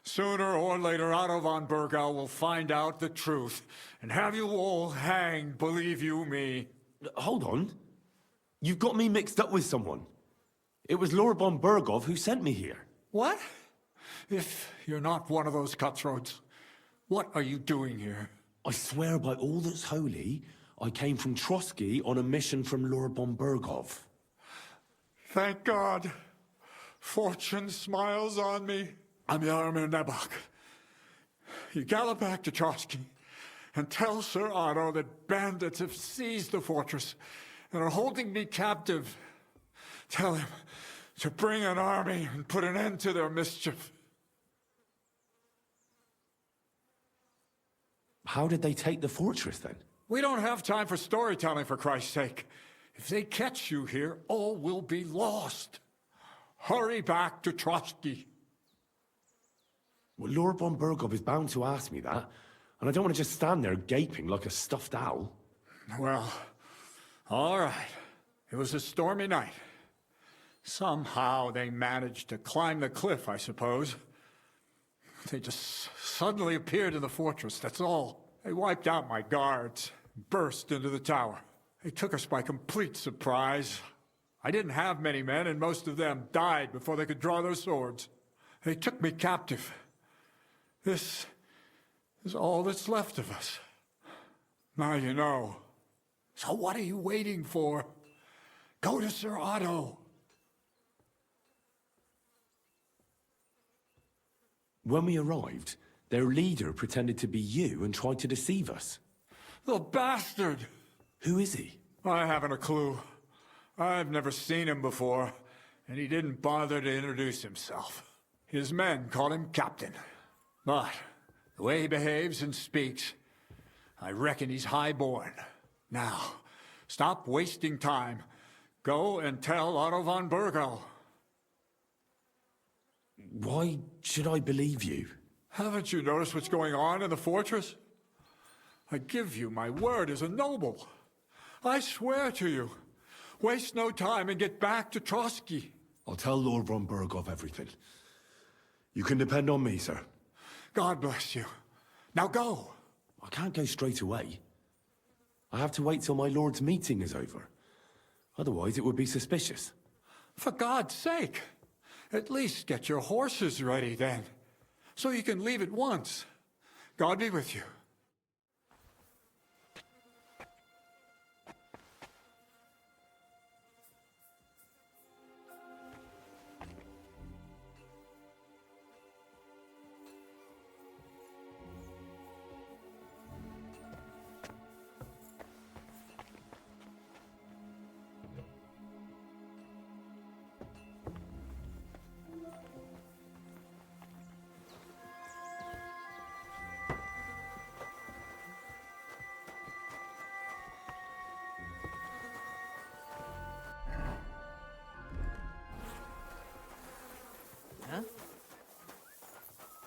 Sooner or later, Otto von Bergau will find out the truth and have you all hanged, believe you me. Hold on. You've got me mixed up with someone. It was Lord von Bergov who sent me here. What? If you're not one of those cutthroats, what are you doing here? I swear by all that's holy, I came from Trotsky on a mission from Lord von Bergov. Thank God. Fortune smiles on me. I'm Yaromir Nebak. You gallop back to Trotsky and tell Sir Otto that bandits have seized the fortress and are holding me captive. Tell him to bring an army and put an end to their mischief. How did they take the fortress, then? We don't have time for storytelling, for Christ's sake. If they catch you here, all will be lost. Hurry back to Trotsky. Well, Lord von Bergov is bound to ask me that, and I don't want to just stand there gaping like a stuffed owl. Well, all right. It was a stormy night. Somehow they managed to climb the cliff, I suppose. They just suddenly appeared in the fortress, that's all. They wiped out my guards, burst into the tower. They took us by complete surprise. I didn't have many men, and most of them died before they could draw their swords. They took me captive. This is all that's left of us. Now you know. So what are you waiting for? Go to Sir Otto. When we arrived, their leader pretended to be you and tried to deceive us. The bastard! Who is he? I haven't a clue. I've never seen him before, and he didn't bother to introduce himself. His men call him Captain. But the way he behaves and speaks, I reckon he's high-born. Now, stop wasting time. Go and tell Otto von Bergel. Why should I believe you? Haven't you noticed what's going on in the fortress? I give you my word as a noble. I swear to you. Waste no time and get back to Trotsky. I'll tell Lord von Bergov everything. You can depend on me, sir. God bless you. Now go. I can't go straight away. I have to wait till my lord's meeting is over. Otherwise, it would be suspicious. For God's sake, at least get your horses ready then, so you can leave at once. God be with you.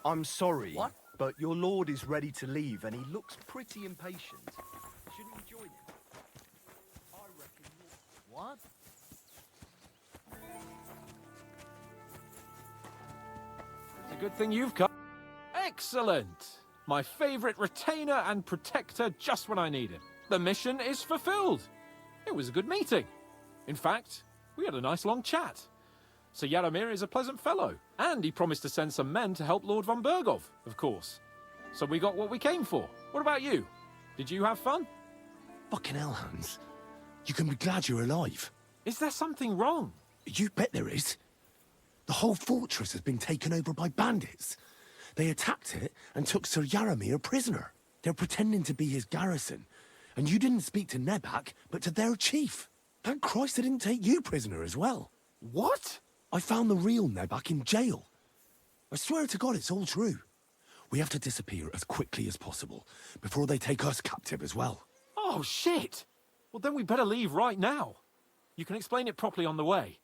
I'm sorry, but your lord is ready to leave and he looks pretty impatient. Shouldn't you join him? I reckon you're... What? It's a good thing you've come. Excellent! My favorite retainer and protector just when I need him. The mission is fulfilled. It was a good meeting. In fact, we had a nice long chat. Sir Jaromir is a pleasant fellow, and he promised to send some men to help Lord von Bergov, of course. So we got what we came for. What about you? Did you have fun? Fucking hell, Hans. You can be glad you're alive. Is there something wrong? You bet there is. The whole fortress has been taken over by bandits. They attacked it and took Sir Jaromir prisoner. They're pretending to be his garrison. And you didn't speak to Nebak, but to their chief. Thank Christ they didn't take you prisoner as well. What? I found the real Nebak in jail. I swear to God it's all true. We have to disappear as quickly as possible, before they take us captive as well. Oh, shit! Well, then we better leave right now. You can explain it properly on the way.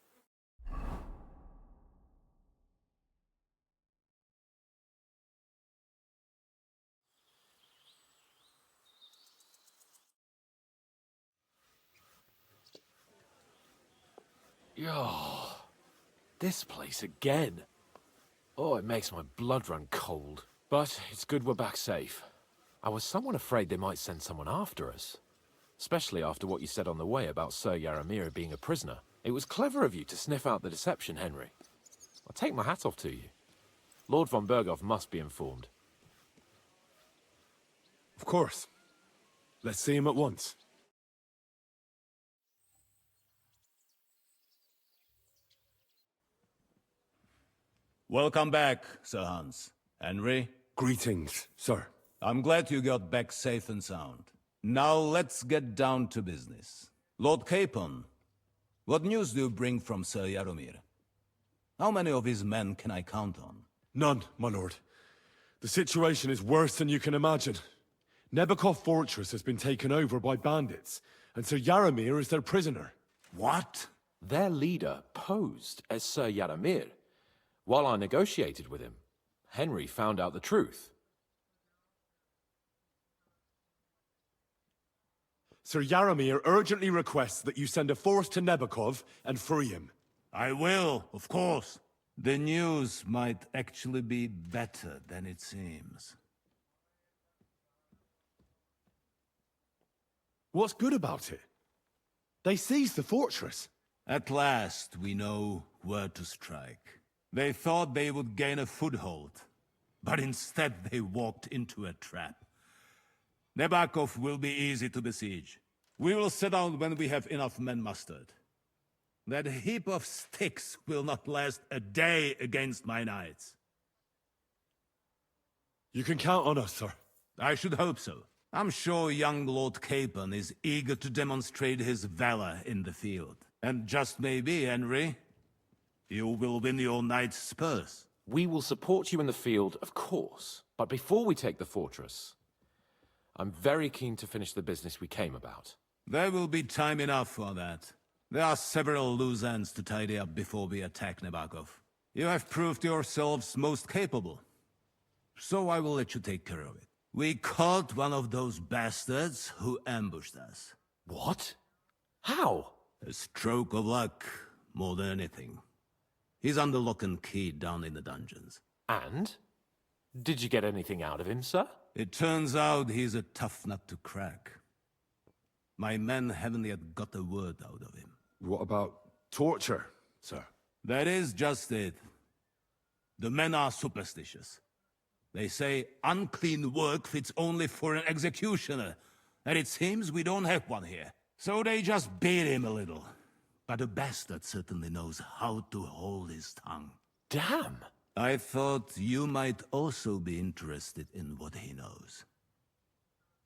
Oh, this place again. Oh, it makes my blood run cold. But it's good we're back safe. I was somewhat afraid they might send someone after us. Especially after what you said on the way about Sir Jaromir being a prisoner. It was clever of you to sniff out the deception, Henry. I'll take my hat off to you. Lord von Bergov must be informed. Of course. Let's see him at once. Welcome back, Sir Hans. Henry? Greetings, sir. I'm glad you got back safe and sound. Now let's get down to business. Lord Capon, what news do you bring from Sir Jaromir? How many of his men can I count on? None, my lord. The situation is worse than you can imagine. Nebakov Fortress has been taken over by bandits, and Sir Jaromir is their prisoner. What? Their leader posed as Sir Jaromir. While I negotiated with him, Henry found out the truth. Sir Jaromir urgently requests that you send a force to Nebakov and free him. I will, of course. The news might actually be better than it seems. What's good about it? They seized the fortress. At last, we know where to strike. They thought they would gain a foothold, but instead they walked into a trap. Nebakov will be easy to besiege. We will set out when we have enough men mustered. That heap of sticks will not last a day against my knights. You can count on us, sir. I should hope so. I'm sure young Lord Capon is eager to demonstrate his valor in the field. And just maybe, Henry, you will win your knight's spurs. We will support you in the field, of course. But before we take the fortress, I'm very keen to finish the business we came about. There will be time enough for that. There are several loose ends to tidy up before we attack Nebakov. You have proved yourselves most capable. So I will let you take care of it. We caught one of those bastards who ambushed us. What? How? A stroke of luck, more than anything. He's under lock and key down in the dungeons. And? Did you get anything out of him, sir? It turns out he's a tough nut to crack. My men haven't yet got a word out of him. What about torture, sir? That is just it. The men are superstitious. They say unclean work fits only for an executioner, and it seems we don't have one here. So they just beat him a little. But a bastard certainly knows how to hold his tongue. Damn! I thought you might also be interested in what he knows.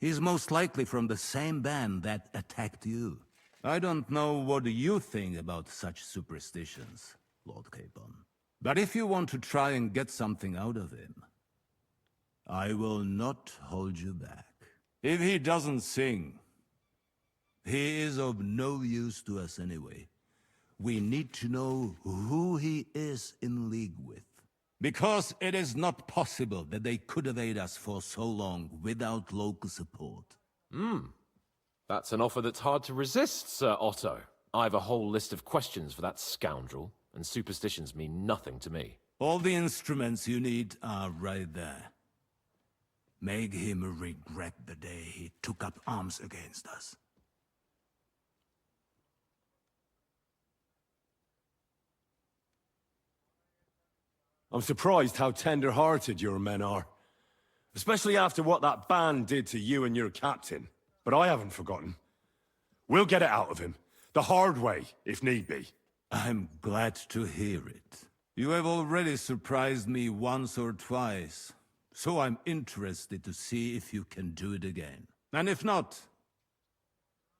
He's most likely from the same band that attacked you. I don't know what you think about such superstitions, Lord Capon. But if you want to try and get something out of him, I will not hold you back. If he doesn't sing, he is of no use to us anyway. We need to know who he is in league with. Because it is not possible that they could evade us for so long without local support. That's an offer that's hard to resist, Sir Otto. I have a whole list of questions for that scoundrel, and superstitions mean nothing to me. All the instruments you need are right there. Make him regret the day he took up arms against us. I'm surprised how tender-hearted your men are. Especially after what that band did to you and your captain. But I haven't forgotten. We'll get it out of him. The hard way, if need be. I'm glad to hear it. You have already surprised me once or twice, so I'm interested to see if you can do it again. And if not,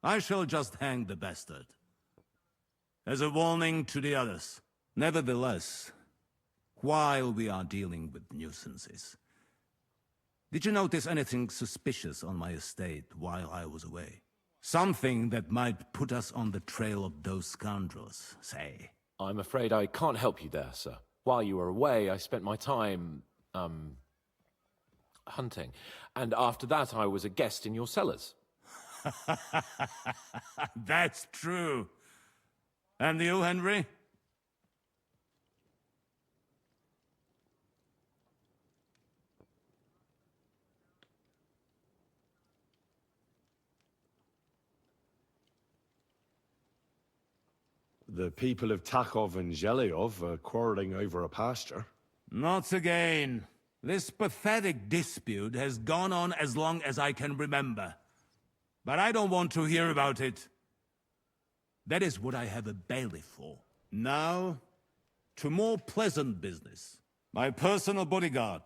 I shall just hang the bastard. As a warning to the others. Nevertheless, while we are dealing with nuisances, did you notice anything suspicious on my estate while I was away? Something that might put us on the trail of those scoundrels, say. I'm afraid I can't help you there, sir. While you were away, I spent my time, hunting. And after that, I was a guest in your cellars. That's true. And you, Henry? The people of Takov and Zhelyov are quarreling over a pasture. Not again. This pathetic dispute has gone on as long as I can remember. But I don't want to hear about it. That is what I have a bailiff for. Now, to more pleasant business. My personal bodyguard,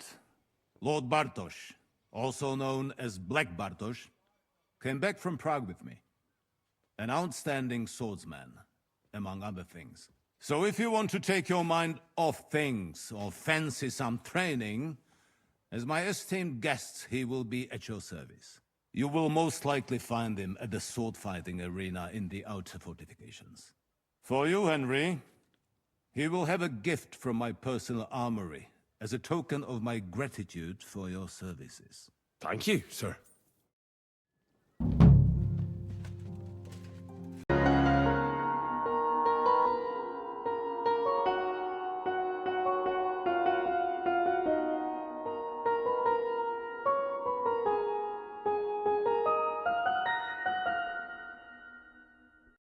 Lord Bartosz, also known as Black Bartosz, came back from Prague with me. An outstanding swordsman, among other things. So if you want to take your mind off things or fancy some training, as my esteemed guest, he will be at your service. You will most likely find him at the sword-fighting arena in the outer fortifications. For you, Henry, he will have a gift from my personal armory as a token of my gratitude for your services. Thank you, sir.